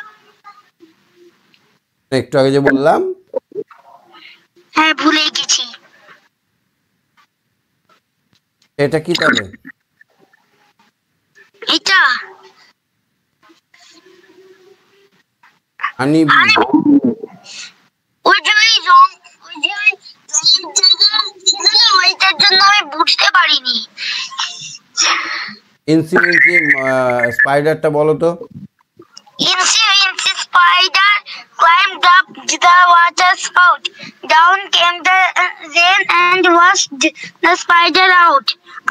একটু আগে যে বললাম। হ্যাঁ, ভুলে গেছি। এটা কি তবে? এটা হানি বি। ওই যে ওই রং, ওই যে ওই জায়গা ছিল না, ওইটার জন্য আমি বুঝতে পারিনি। ইনসি স্পাইডারটা বলো তো। Incy spider climbed up the water spout. Down came the rain and washed the spider out.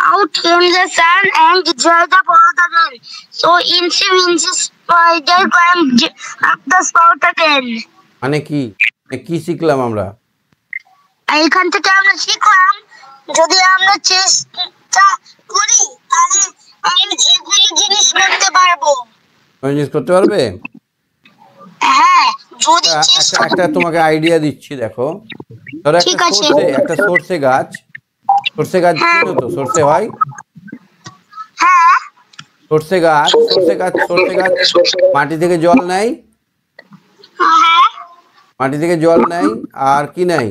Out came the sun and dried up all the rain. So Incy spider climbed up the spout again. মানে কি? কি শিখলাম আমরা? এখান থেকে আমরা শিখলাম, যদি আমরা চেষ্টা করি তাহলে আমরা যে কোনো জিনিস করতে পারবো। জিনিস করতে পারবে? হ্যাঁ, যদি চেষ্টা একটা তোমাকে আইডিয়া দিচ্ছি, দেখো। ধরো একটা সরষে গাছ চিনো তো? সরষে হয়। হ্যাঁ, সরষে গাছ মাটি থেকে জল নেয়। হ্যাঁ, মাটি থেকে জল নেয় আর কি নেয়?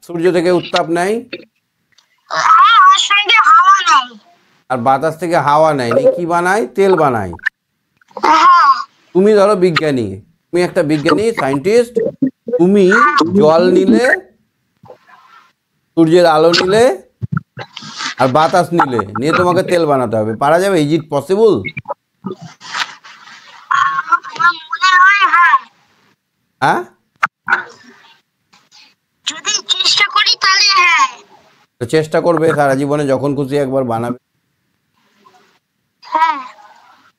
সূর্য থেকে উত্তাপ নেয়। আর সঙ্গে হাওয়া নেই। আর বাতাস থেকে হাওয়া নেয়, কি বানায়? তেল বানায়। হ্যাঁ, তুমি ধরো বিজ্ঞানী, তুমি একটা বিজ্ঞানী সায়েন্টিস্ট, তুমি জল নিলে, সূর্যের আলো নিলে আর বাতাস নিয়ে তোমাকে তেল বানাতে হবে, পারা যাবে? Is it possible? হ্যাঁ, যদি চেষ্টা করি তাহলে হ্যাঁ। তো চেষ্টা করবে সারা জীবনে, যখন খুশি একবার বানাবে, হ্যাঁ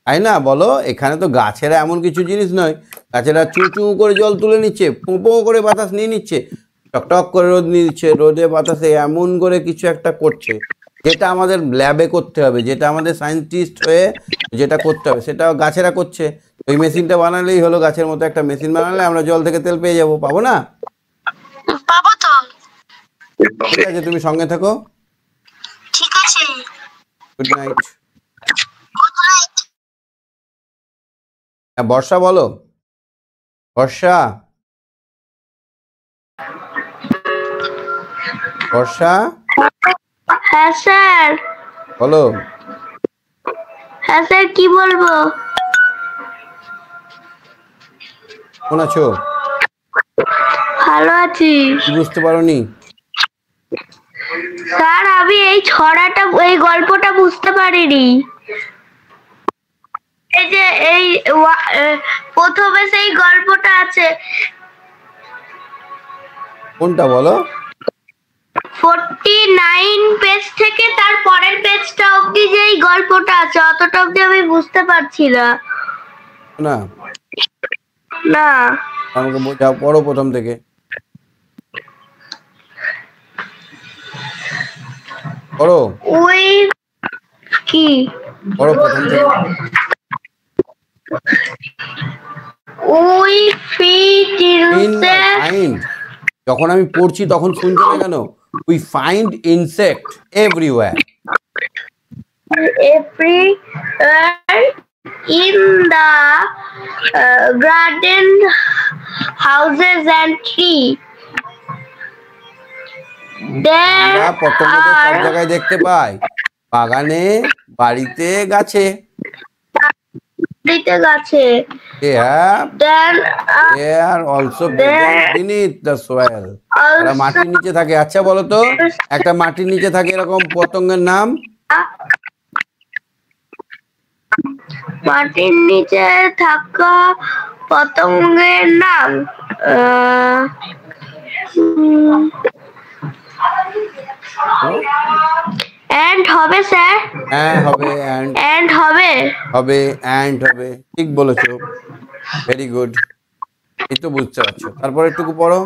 তাই না? বলো, এখানে তো গাছেরা এমন কিছু জিনিস নয়, গাছেরা চু চু করে জল তুলে নিচ্ছে, পোঁ করে বাতাস নিয়ে নিচ্ছে, টকটক করে রোদ নিয়ে নিচ্ছে, রোদে বাতাসে এমন করে কিছু একটা করছে, যেটা আমাদের ল্যাবে করতে হবে, যেটা আমাদের সায়েন্টিস্ট হয়ে যেটা করতে হবে সেটা গাছেরা করছে। ওই মেশিনটা বানালেই হলো, গাছের মতো একটা মেশিন বানালে আমরা জল থেকে তেল পেয়ে যাবো, পাবো না? পাবো তো। ঠিক আছে, তুমি সঙ্গে থাকো। ঠিক আছে, গুড নাইট। Good night. হ্যাঁ, বর্ষা বলো। বর্ষা, বর্ষা হ্যাঁ স্যার। বলো। হ্যাঁ স্যার, কি বলবো? কেমন আছো? ভালো আছি কি বুঝতে পারোনি? স্যার। আমি এই এই গল্পটা বুঝতে পারিনি। এই যে প্রথমে সেই গল্পটা আছে, কোনটা বলো? 49 পেজ থেকে তার পরের পেজটা অবধি যে এই গল্পটা আছে, অতটা অবধি আমি বুঝতে পারছি না। না, না, আমাকে বোঝাও, পড়ো প্রথম থেকে। পড়ো, ওই কি পড়ো প্রথম থেকে। ওই ফিট ইনসেক্ট। ফাইন্ড, যখন আমি পড়ছি তখন শুনছো না কেন? We find insect everywhere. Everywhere in the garden, houses and tree. There আমরা পতঙ্গদের সব are জায়গায় দেখতে পাই, বাগানে, বাড়িতে, গাছে। গাছে। There They are also present beneath the soil. এরা মাটির নিচে থাকে। আচ্ছা বলো তো, একটা মাটির নিচে থাকে এরকম পতঙ্গের নাম? মাটির নিচে থাকা পতঙ্গের নাম অ্যান্ট হবে স্যার। হ্যাঁ হবে, অ্যান্ড অ্যান্ট হবে। হবে, অ্যান্ড হবে, ঠিক বলেছো, ভেরি গুড। এই তো বুঝতে পারছো। তারপর একটুকু পড়ো।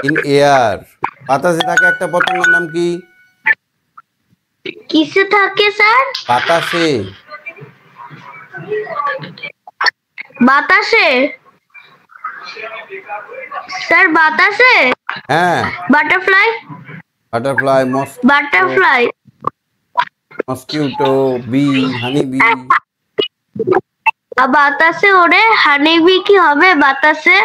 ইন এয়ার, বাতাসে থাকে একটা পতঙ্গের নাম কি? কিসে থাকে স্যার? বাতাসে। বাতাসে স্যার, বাতাসে। হ্যাঁ, butterfly. Butterfly, butterfly. Mosquito, bee, honey bee. বাতাসে ওড়ে, হানিবি কি হবে বাতাসে?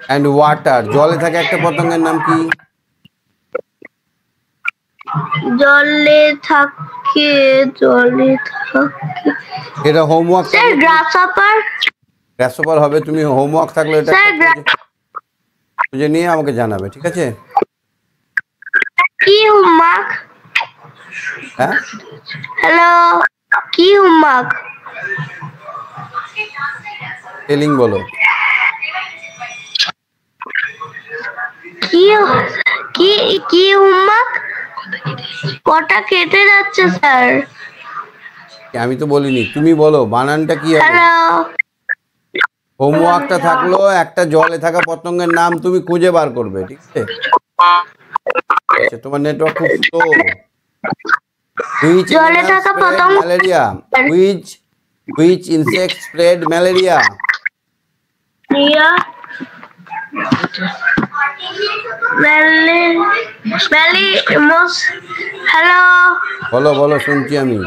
অ্যান্ড ওয়াটার, জলে থাকে একটা পতঙ্গের নাম কি? জলে থাকে, জলে থাকে। এটা হোমওয়ার্ক। স্যার গ্রাসহপার। গ্রাসহপার হবে। তুমি হোমওয়ার্ক থাকলে এটা স্যার খুঁজে নিয়ে আমাকে জানাবে, ঠিক আছে? কি হোমওয়ার্ক? হ্যাঁ, হ্যালো, কি হোমওয়ার্ক? স্পেলিং বলো। কি কি কি হোমওয়ার্ক? কটা কেটে যাচ্ছে স্যার। আমি তো বলিনি, তুমি বলো বানানটা কি হবে। হ্যালো, হোমওয়ার্কটা থাকলো, একটা জলে থাকা পতঙ্গের নাম তুমি খুঁজে বার করবে, ঠিক আছে? আচ্ছা, তোমার নেটওয়ার্ক খুব স্লো। জলে থাকা পতঙ্গ। Malaria. Which insect spread malaria? Riya hello, বলো বলো, শুনছি আমি।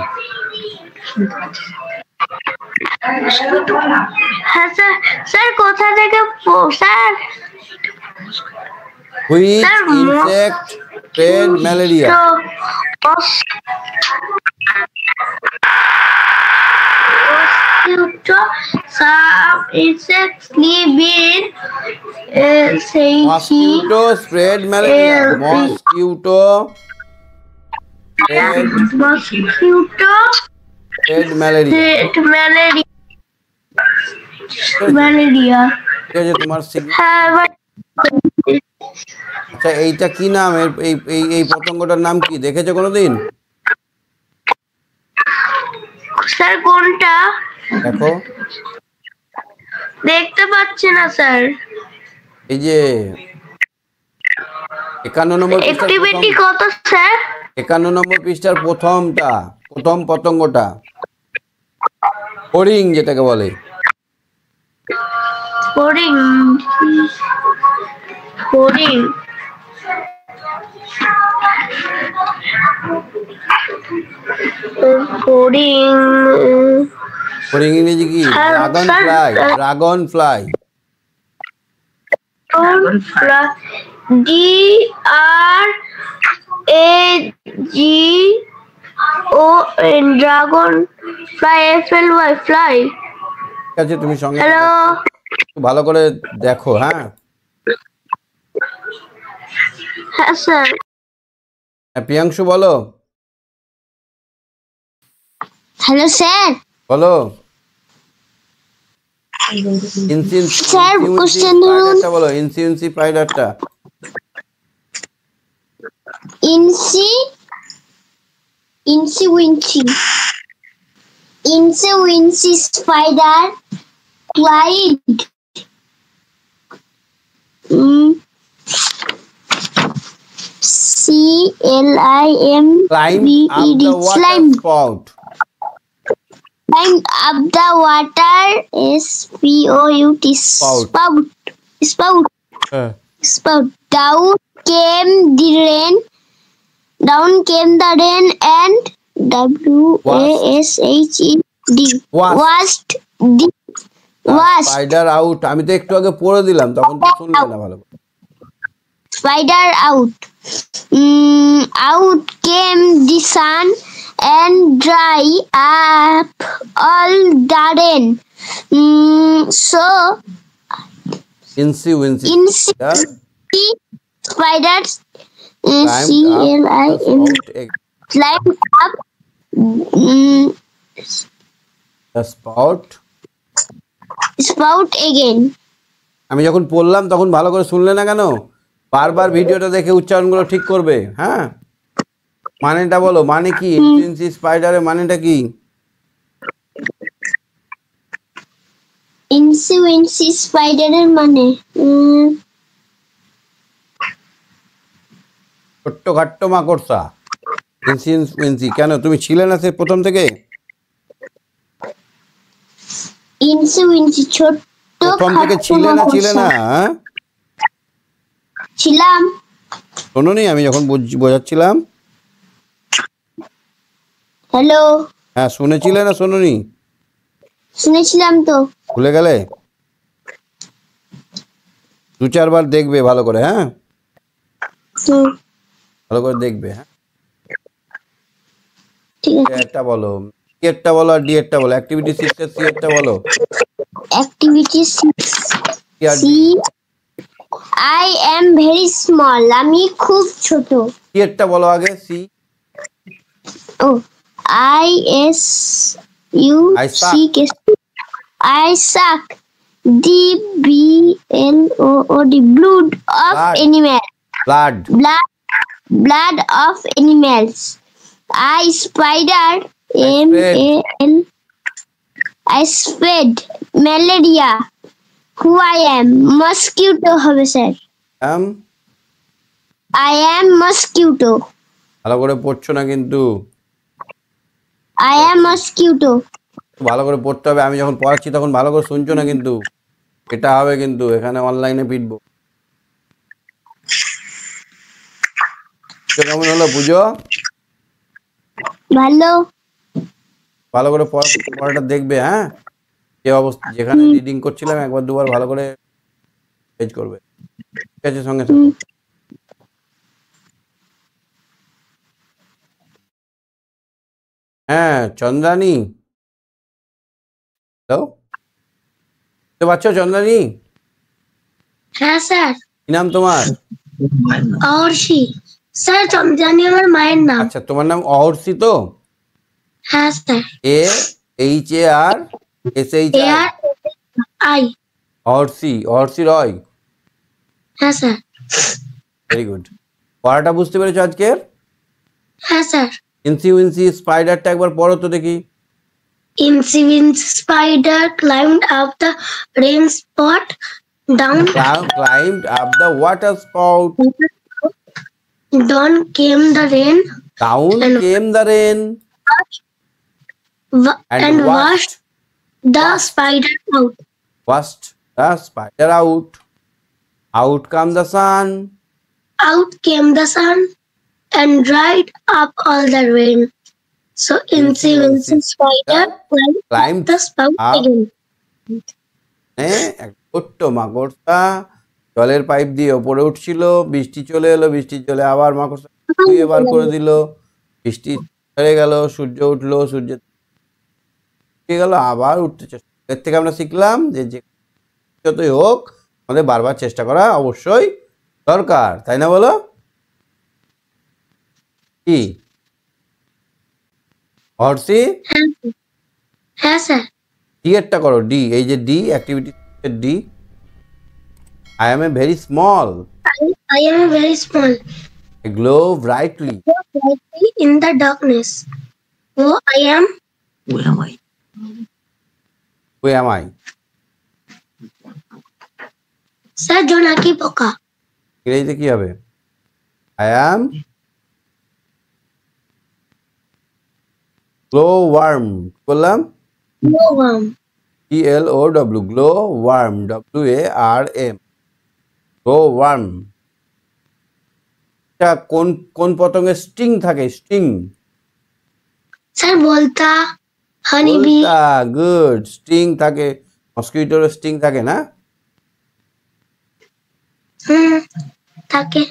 হ্যাঁ স্যার। স্যার কোথা থেকে sir? Which insect spread malaria? mosquito. Some insects live in say mosquito spread malaria, mosquito mosquito spread malaria. malaria. Malaria. ঠিক আছে, তোমার Have আচ্ছা এইটা কি নাম, এই এই এই পতঙ্গটার নাম কি, দেখেছো কোনোদিন? স্যার কোনটা দেখো, দেখতে পাচ্ছি না স্যার। এই যে 51 নম্বর পৃষ্ঠার অ্যাক্টিভিটি কত স্যার? 51 নম্বর পৃষ্ঠার প্রথম পতঙ্গটা, ফড়িং যেটাকে বলে। ফড়িং ফড়িং ফড়িং ফড়িং ইংরেজি কি? Dragon fly, dragon fly. DRAGON dragon fly FLY fly. ঠিক আছে, তুমি সঙ্গে হ্যালো ভালো করে দেখো। হ্যাঁ হ্যাঁ স্যার। প্রিয়াংশু বলো। Hello sir. বলো। স্যার কোশ্চেন ধরুন। বলো ইনসি স্পাইডারটা। Incy Wincy spider climbed Climbed up the water spout. Climbed up the water spout. Spout. Down came the rain and washed the spider out. আমি তো একটু আগে পড়ে দিলাম, তখন তো শুনলে না ভালো। spider out. Out came the sun and dry up all the rain. So Incy Wincy spiders climbed up the spout again. আমি যখন পড়লাম তখন ভালো করে শুনলে না কেন? বারবার ভিডিওটা দেখে উচ্চারণগুলো ঠিক করবে। হ্যাঁ, মানেটা বলো, মানে কি? ইনসি স্পাইডারের মানেটা কি? ইনসি উইনসি স্পাইডারের মানে ছোট্ট খাট্ট মাকড়সা। ইনসি উইনসি। কেন তুমি ছিলে না সে প্রথম থেকে? ইনসি উইনসি ছোট্ট প্রথম থেকে ছিলে না? হ্যাঁ ছিলাম। শোনোনি আমি যখন বোঝাচ্ছিলাম? হ্যালো হ্যাঁ, শুনেছিলে না শোনোনি? শুনেছিলাম তো। ভুলে গেলে? 2-4 বার দেখবে ভালো করে। হ্যাঁ, ভালো করে দেখবে। হ্যাঁ, ঠিক আছে। একটা বলো, সি এরটা বলো আর ডি এরটা বলো। অ্যাক্টিভিটি 6 এর সি এরটা বলো। Activity 6 C I am very small. আমি খুব ছোট। সি এরটা বলো আগে। C O I S U C K I suck the blood of animals. Blood of animals. I spider I spread malaria. Who I am? Mosquito হবে sir. I am mosquito. ভালো করে পড়ছো না কিন্তু। I am mosquito. ভালো করে পড়তে হবে। আমি যখন পড়াচ্ছি তখন ভালো করে শুনছো না কিন্তু। এটা হবে কিন্তু, এখানে অনলাইনে পিটবো। কেমন হলো পুজো? ভালো করে পড়াটা দেখবে। হ্যাঁ, যে অবস্থা যেখানে রিডিং করছিলাম একবার দুবার ভালো করে পেজ করবে। ঠিক আছে, সঙ্গে সঙ্গে। হ্যাঁ চন্দ্রানী। হ্যালো, বুঝতে পারছো চন্দ্রানী? হ্যাঁ স্যার। কি নাম তোমার? অর্ষি। স্যার চন্দ্রানী আমার মায়ের নাম। আচ্ছা, তোমার নাম অহর্ষি তো? হ্যাঁ স্যার। AHARSHI? আই। অহর্ষি, অহর্ষি রয়। হ্যাঁ স্যার। Very good. পড়াটা বুঝতে পেরেছো আজকের? হ্যাঁ স্যার। ইনসি উইনসি স্পাইডারটা একবার পড়ো তো দেখি। Incy Wincy Spider climbed up the rain spot down. Climbed up the water spout. Down came the rain Down and came the rain and washed the spider out. washed the spider out. Out come the sun. Out came the sun and dried up all the rain. So Incy Wincy Spider climbed the spout up. again. এক ছোট্ট মাকড়সা জলের pipe দিয়ে ওপরে উঠছিল, বৃষ্টি চলে এলো, বৃষ্টির জলে আবার মাকড়সা ধুয়ে বার করে দিল, বৃষ্টি ছেড়ে গেল, সূর্য উঠলো, সূর্য গেল, আবার উঠতে চেষ্টা। এর থেকে আমরা শিখলাম যে যতই হোক আমাদের বারবার চেষ্টা করা অবশ্যই দরকার, তাই না বলো? কি হর্ষি? হ্যাঁ স্যার। ডি এরটা করো, ডি, এই যে D activity D. I am a very small. I am very small. I glow brightly. Brightly in the darkness. Oh, I am. Who am I? Sir জোনাকি পোকা। ইংরেজিতে কি হবে? I am glow worm. বললাম Glowworm. GLOW, glow worm, WARM, glow worm। এটা কোন কোন পতঙ্গের স্টিং থাকে? স্টিং। স্যার বলতা, হানিবি। গুড, স্টিং থাকে, মসকিটোর স্টিং থাকে না? থাকে।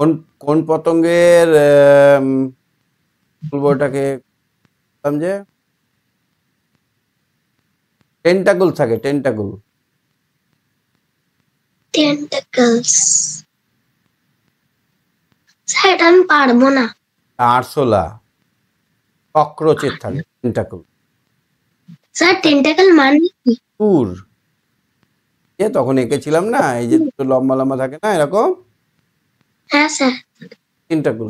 কোন কোন পতঙ্গের বলবো ওটাকে, যে টেন্টাকল থাকে, টেন্টাকল। টেন্টাকলস। স্যার এটা আমি পারবো না। আরশোলা, ককরোচের থাকে টেন্টাকল। স্যার টেন্টাকল মানে কি? টুর, এ তখন এঁকেছিলাম না, এই যে দুটো লম্বা লম্বা থাকে না এরকম, হ্যাঁ স্যার। টেন্টাকল,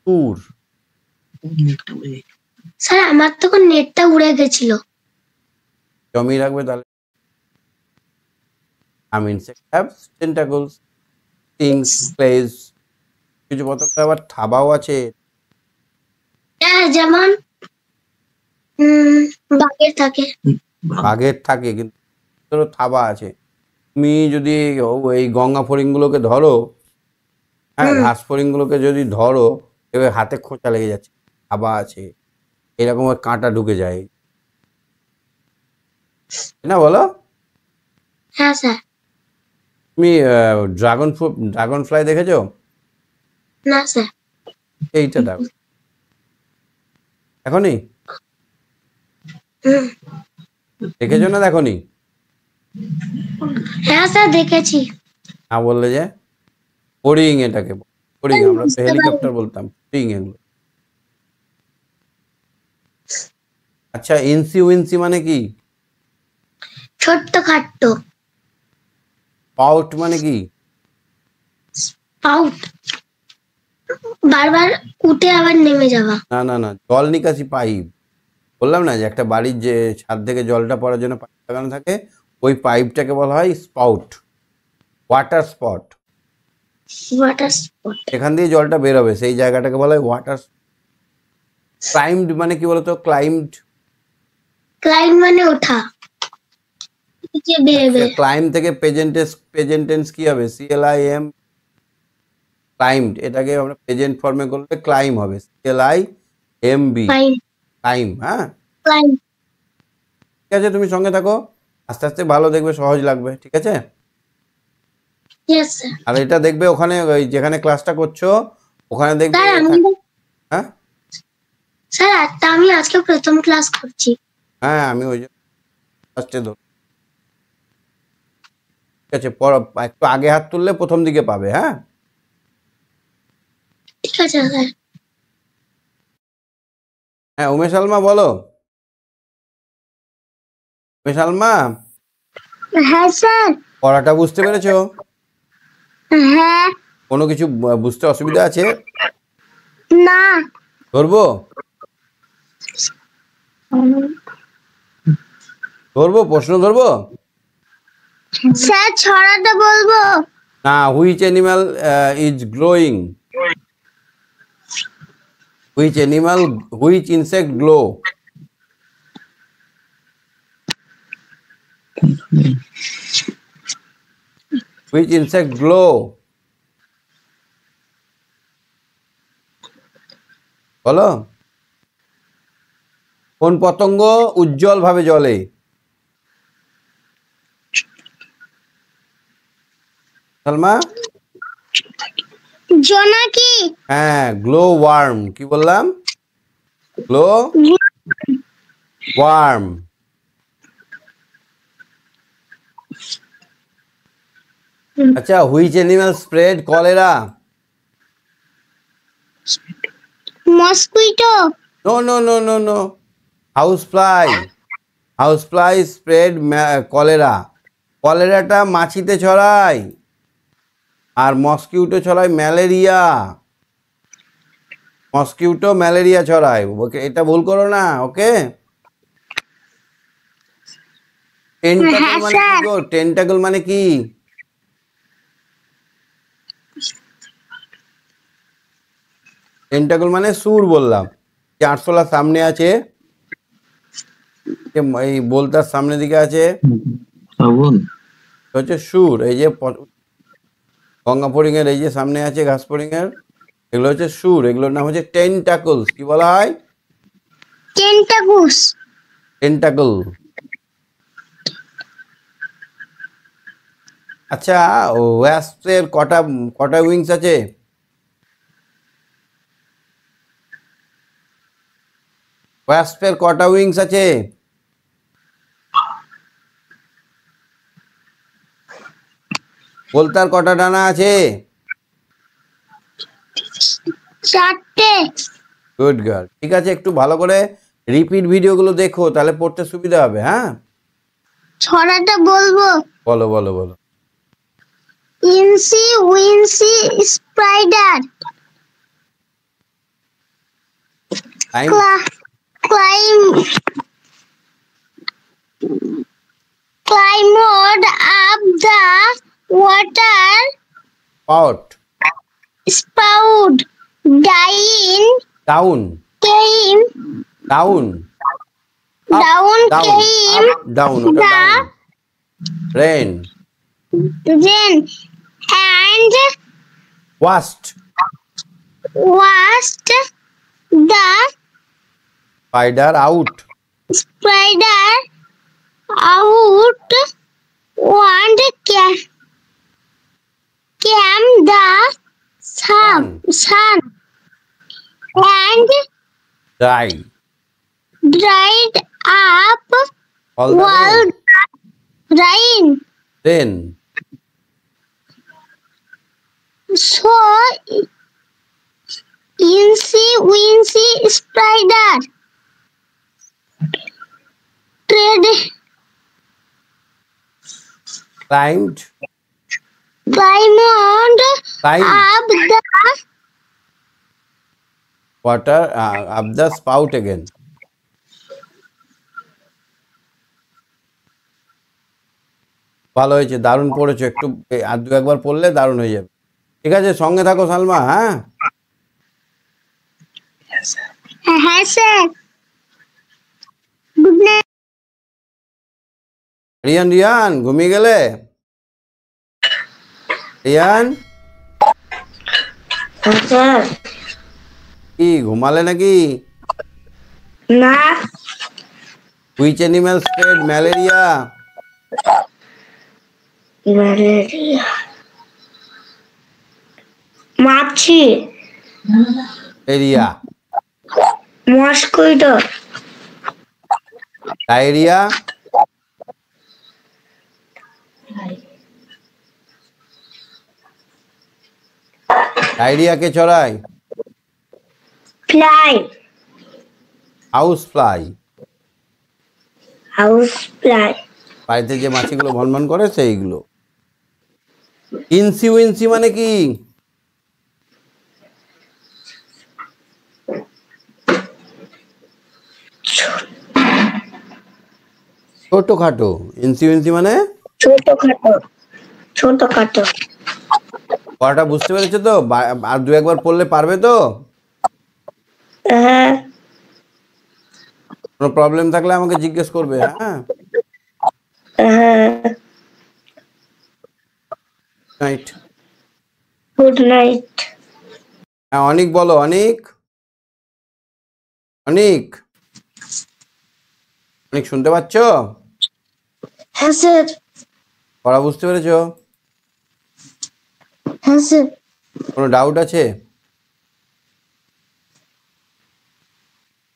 টুর। স্যার আমার তখন নেটটা উড়ে গেছিল। জমিয়ে রাখবে তাহলে। insects have tentacles, stings, clays. কিছু পতঙ্গ আবার থাবাও আছে। হ্যাঁ যেমন বাঘের থাকে। বাঘের থাকে কিন্তু ধরো থাবা আছে। তুমি যদি এই গঙ্গা ফড়িংগুলোকে ধরো, হ্যাঁ ঘাস ফড়িংগুলোকে যদি ধরো, এবার হাতে খোঁচা লেগে যাচ্ছে, থাবা আছে, এরকম কাঁটা ঢুকে যায় না, বলো? হ্যাঁ স্যার। তুমি ড্রাগন ফ্লাই দেখেছো? না স্যার। এইটা দেখো এখনই, দেখেছো না দেখনি? হ্যাঁ স্যার দেখেছি। না বললে যে ফড়িং, এটাকে ফড়িং, আমরা তো হেলিকপ্টার বলতাম, ফড়িং এগুলো। আচ্ছা, ইনসি উইনসি মানে কি? ছোট্ট খাট্ট। পাউট মানে কি? পাউট বারবার উঠে আবার নেমে যাওয়া। না না না, জল নিকাশি পাইপ। বললাম না যে একটা বাড়ির যে ছাদ থেকে জলটা পড়ার জন্য পাইপ লাগানো থাকে, ওই পাইপটাকে বলা হয় spout, water spot. Water spot. এখান দিয়ে জলটা বেরোবে, সেই জায়গাটাকে বলা হয় ওয়াটার। ক্লাইম্ড মানে কি বলতো? ক্লাইম্ড, ক্লাইম্ব মানে ওঠা। নিচে বেরোবে। ক্লাইম থেকে প্রেজেন্ট টেন্স কি হবে? CLIM, climbed. এটাকে আমরা প্রেজেন্ট ফর্মে করলে ক্লাইম হবে, CLIMB, ক্লাইম। হ্যাঁ ঠিক আছে, তুমি সঙ্গে থাকো, আস্তে আস্তে ভালো দেখবে, সহজ লাগবে, ঠিক আছে? আর এটা দেখবে ওখানে, ওই যেখানে ক্লাসটা করছো ওখানে দেখবে। হ্যাঁ স্যার আমি আজকে প্রথম ক্লাস করছি। হ্যাঁ, আমি ওই ফার্স্টে ধরো। ঠিক আছে, একটু আগে হাত তুললে প্রথম দিকে পাবে। হ্যাঁ, ঠিক আছে স্যার। হ্যাঁ উমেশ আলমা বলো। উমেশ আলমা, হ্যাঁ স্যার। পড়াটা বুঝতে পেরেছো? হ্যাঁ। কোনো কিছু বুঝতে অসুবিধা আছে? না। ধরবো ধরবো প্রশ্ন ধরবো? স্যার ছড়াটা বলবো? না, which animal is glowing? Which insect glow? Which insect glow? বলো। কোন পতঙ্গ উজ্জ্বল ভাবে জ্বলে? সালমা? জোনাকি। হ্যাঁ, গ্লো ওয়ার্ম। কি বললাম? Glow worm. আচ্ছা, which animal spread cholera? Mosquito. No no no no no, house fly. House fly spread cholera. কলেরাটা মাছিতে ছড়ায়, আর মস্কিউটো ছড়ায় ম্যালেরিয়া। মস্কিউটো ম্যালেরিয়া ছড়ায়। ওকে, এটা ভুল করো না। ওকে। টেন্টাকল হ্যাঁ মানে কি স্যার। গো? টেন্টাকল মানে কি? টেন্টাকল মানে সুর বললাম। যে আরশোলার সামনে আছে, এই বোলতার সামনে দিকে আছে, হচ্ছে সুর। এই যে গঙ্গা ফড়িং এর এই যে সামনে আছে ঘাস ফড়িং এর, এগুলো হচ্ছে সুর। এগুলোর নাম হচ্ছে টেন্টাকলস। কি বলা হয়? টেন্টাকুস। টেন্টাকল। আচ্ছা, ওয়াস্পের কটা কটা উইংস আছে? ওয়াস্পের কটা উইংস আছে? বোলতার কটা ডানা আছে? চারটে। Good girl. ঠিক আছে, একটু ভালো করে রিপিট ভিডিওগুলো দেখো, তাহলে পড়তে সুবিধা হবে। হ্যাঁ, ছড়াটা বলবো? বলো বলো বলো। ইনসি Wincy spider time. climb climbed up the water পাউট। spout. Dying down. came down. down down. came down. ওটা the down. Rain. rain and waste. washed the spider out. spider out and came the sun and dry. dried up all all the rain. Rain. So Incy Wincy Spider trade climbed climbed up the water up the spout again. ভালো হয়েছে, দারুণ পড়েছো। একটু আর দু একবার পড়লে দারুণ হয়ে যাবে। ঠিক আছে, সঙ্গে থাকো সালমা। হ্যাঁ, হ্যাঁ sir. Good night. Riyan Riyan ঘুমিয়ে গেলে? রিয়ান স্যার। কি ঘুমালে নাকি? না। Which animal spread malaria? Malaria মাছি। এরিয়া। মস্কুইটো। ডায়রিয়া। ডায়রিয়া কে চড়ায়? Fly. House fly. House fly. বাড়িতে যে মাছিগুলো ভনভন করে সেইগুলো। ইনসি উইনসি মানে কি? ছোটখাটো। ইনসি উইনসি মানে ছোটখাটো। ছোটখাটো। পড়াটা বুঝতে পেরেছো তো? আর দু একবার পড়লে পারবে তো? হ্যাঁ। কোনো প্রবলেম থাকলে আমাকে জিজ্ঞেস করবে। হ্যাঁ, হ্যাঁ। রাইট। Good night. হ্যাঁ, অনেক বলো। অনেক অনেক অনেক শুনতে পাচ্ছ? হ্যাঁ স্যার। পড়া বুঝতে পেরেছো? হ্যাঁ স্যার। কোনো ডাউট আছে?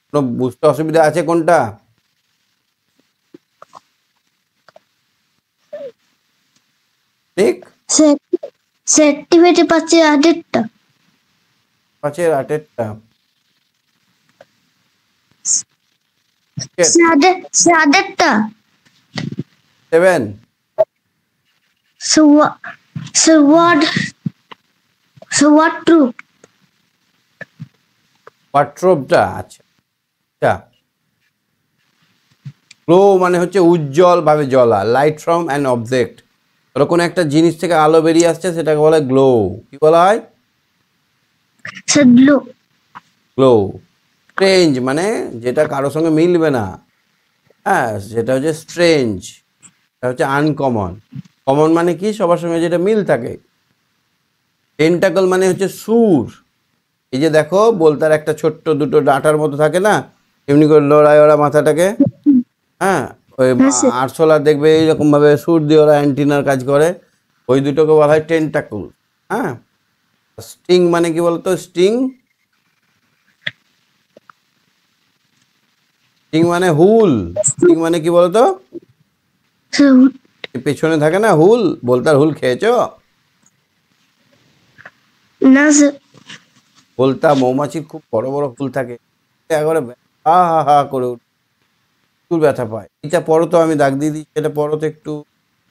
কোনো বুঝতে অসুবিধা আছে কোনটা? ঠিক। স্যার সার্টিফিকেট পাচ্ছি 8টা। 5-এর 8-এরটা। সাড়েটা। 7। So what true? ওয়াট্রোবটা। আচ্ছা আচ্ছা। গ্লো মানে হচ্ছে উজ্জ্বল ভাবে জ্বলা। Light from an object. ধরো কোনো একটা জিনিস থেকে আলো বেরিয়ে আসছে, সেটাকে বলা হয় গ্লো। কি বলা হয়? Sir blue. গ্লো। স্ট্রেঞ্জ মানে যেটা কারোর সঙ্গে মিলবে না। হ্যাঁ, যেটা হচ্ছে স্ট্রেঞ্জ, এটা হচ্ছে আনকমন। কমন মানে কি? সবার সঙ্গে যেটা মিল থাকে। টেন্টাকল মানে হচ্ছে সুর। এই যে দেখো, বলতার একটা ছোট্ট দুটো ডাঁটার মতো থাকে না, এমনি করে লড়াই ওরা মাথাটাকে। হ্যাঁ, ওই হ্যাঁ স্যার। আরশোলা দেখবে এইরকম ভাবে সুর দিয়ে ওরা অ্যান্টিনার কাজ করে। ওই দুটোকে বলা হয় টেন্টাকল। হ্যাঁ। স্টিং মানে কি বলতো? স্টিং, স্টিং মানে হুল। স্টিং মানে কি বলতো? Sir, পেছনে থাকে না হুল, বলতার হুল খেয়েছো? না স্যার। বলতা মৌমাছির খুব বড় বড় হুল থাকে, একবারে হা হা হা করে চুল ব্যথা পায়। এটা পড়ো তো, আমি দাগ দিয়ে দিচ্ছি, এটা পড়ো তো একটু।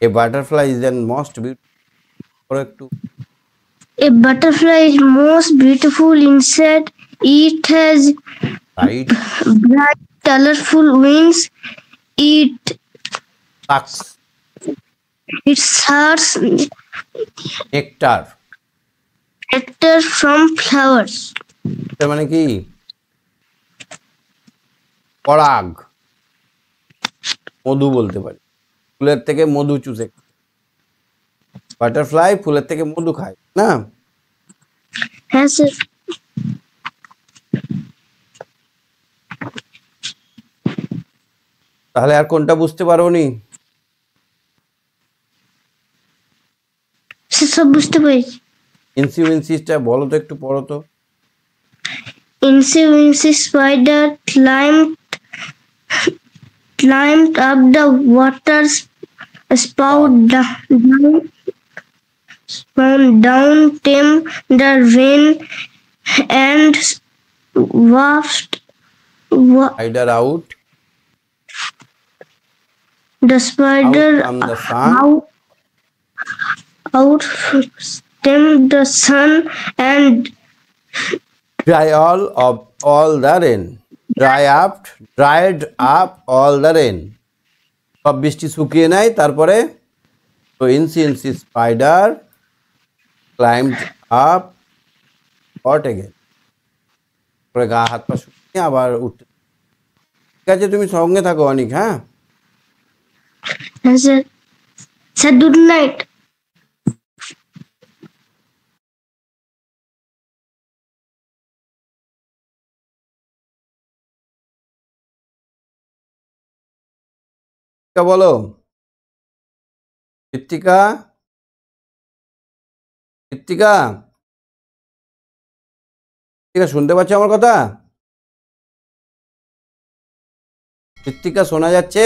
এ butterfly is the most beautiful. পড়ো একটু। A butterfly is most beautiful insect. It has right. bright, colorful wings. It sucks. it sucks nectar. nectar from flowers. তার মানে কি? পরাগ, মধু বলতে পারি। ফুলের থেকে মধু চুষে খায়। বাটারফ্লাই ফুলের থেকে মধু খায় না? হ্যাঁ স্যার। তাহলে আর কোনটা বুঝতে পারোনি? সব বুঝতে পেরেছি। ইনসিউইন্সিসটা বলো তো, একটু পড়ো তো। Incy Wincy spider climbed up the water spout down came the rain and washed Spider out. the spider Out from the sun. out stemmed the sun and Dry all the rain. Dried up all the rain. সব বৃষ্টি শুকিয়ে নেয়, তারপরে তো Incy spider climbed up what again? পরে গা হাত পা শুকিয়ে আবার উঠতে। ঠিক আছে, তুমি সঙ্গে থাকো অনেক। হ্যাঁ, said good night. বলো কৃত্তিকা। কৃত্তিকা, কৃত্তিকা শুনতে পাচ্ছ আমার কথা? কৃত্তিকা শোনা যাচ্ছে?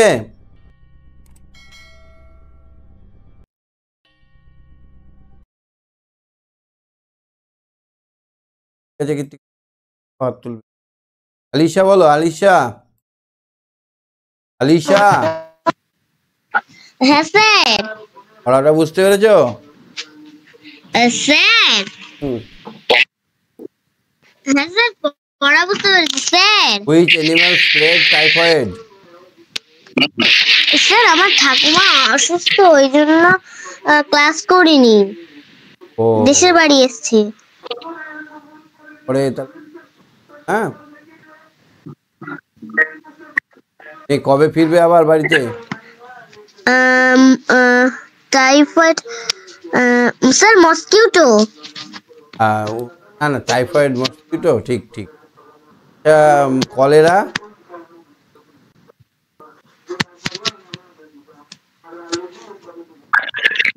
ঠিক আছে, কিন্তু হাত তুলবে। আলিশা বলো, আলিশা। আলিশা, হ্যাঁ স্যার। পড়াটা বুঝতে পেরেছো? স্যার, হুম। হ্যাঁ স্যার, পড়া বুঝতে পেরেছি sir. Which animal spread typhoid? Sir, আমার ঠাকুমা অসুস্থ, ওই জন্য ক্লাস করিনি, ও, দেশের বাড়ি এসেছি। পরে হ্যাঁ, এই কবে ফিরবে আবার বাড়িতে? Typhoid, sir mosquito. না না, টাইফয়েড, মসকিটো, ঠিক ঠিক। Cholera?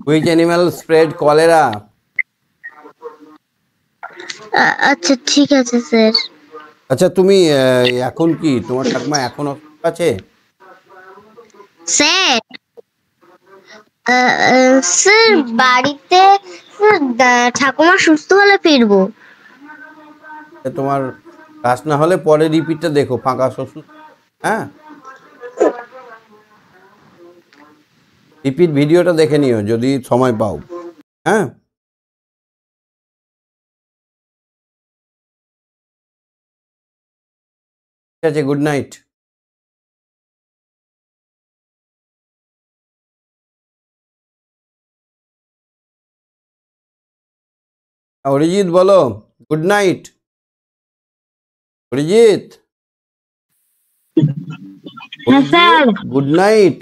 Which animal spread cholera? আচ্ছা ঠিক আছে স্যার। আচ্ছা, তুমি এখন কি তোমার ঠাকুমা এখন অসুস্থ আছে? স্যার, স্যার বাড়িতে ঠাকুমা সুস্থ হলে ফিরবো। তোমার ক্লাস না হলে পরে রিপিটটা দেখো, ফাঁকা শ্বশুর। হ্যাঁ, রিপিট ভিডিওটা দেখে নিও যদি সময় পাও। হ্যাঁ, ঠিক আছে, গুড নাইট। অরিজিৎ বলো, গুড নাইট। অরিজিৎ, হ্যাঁ স্যার। Good night.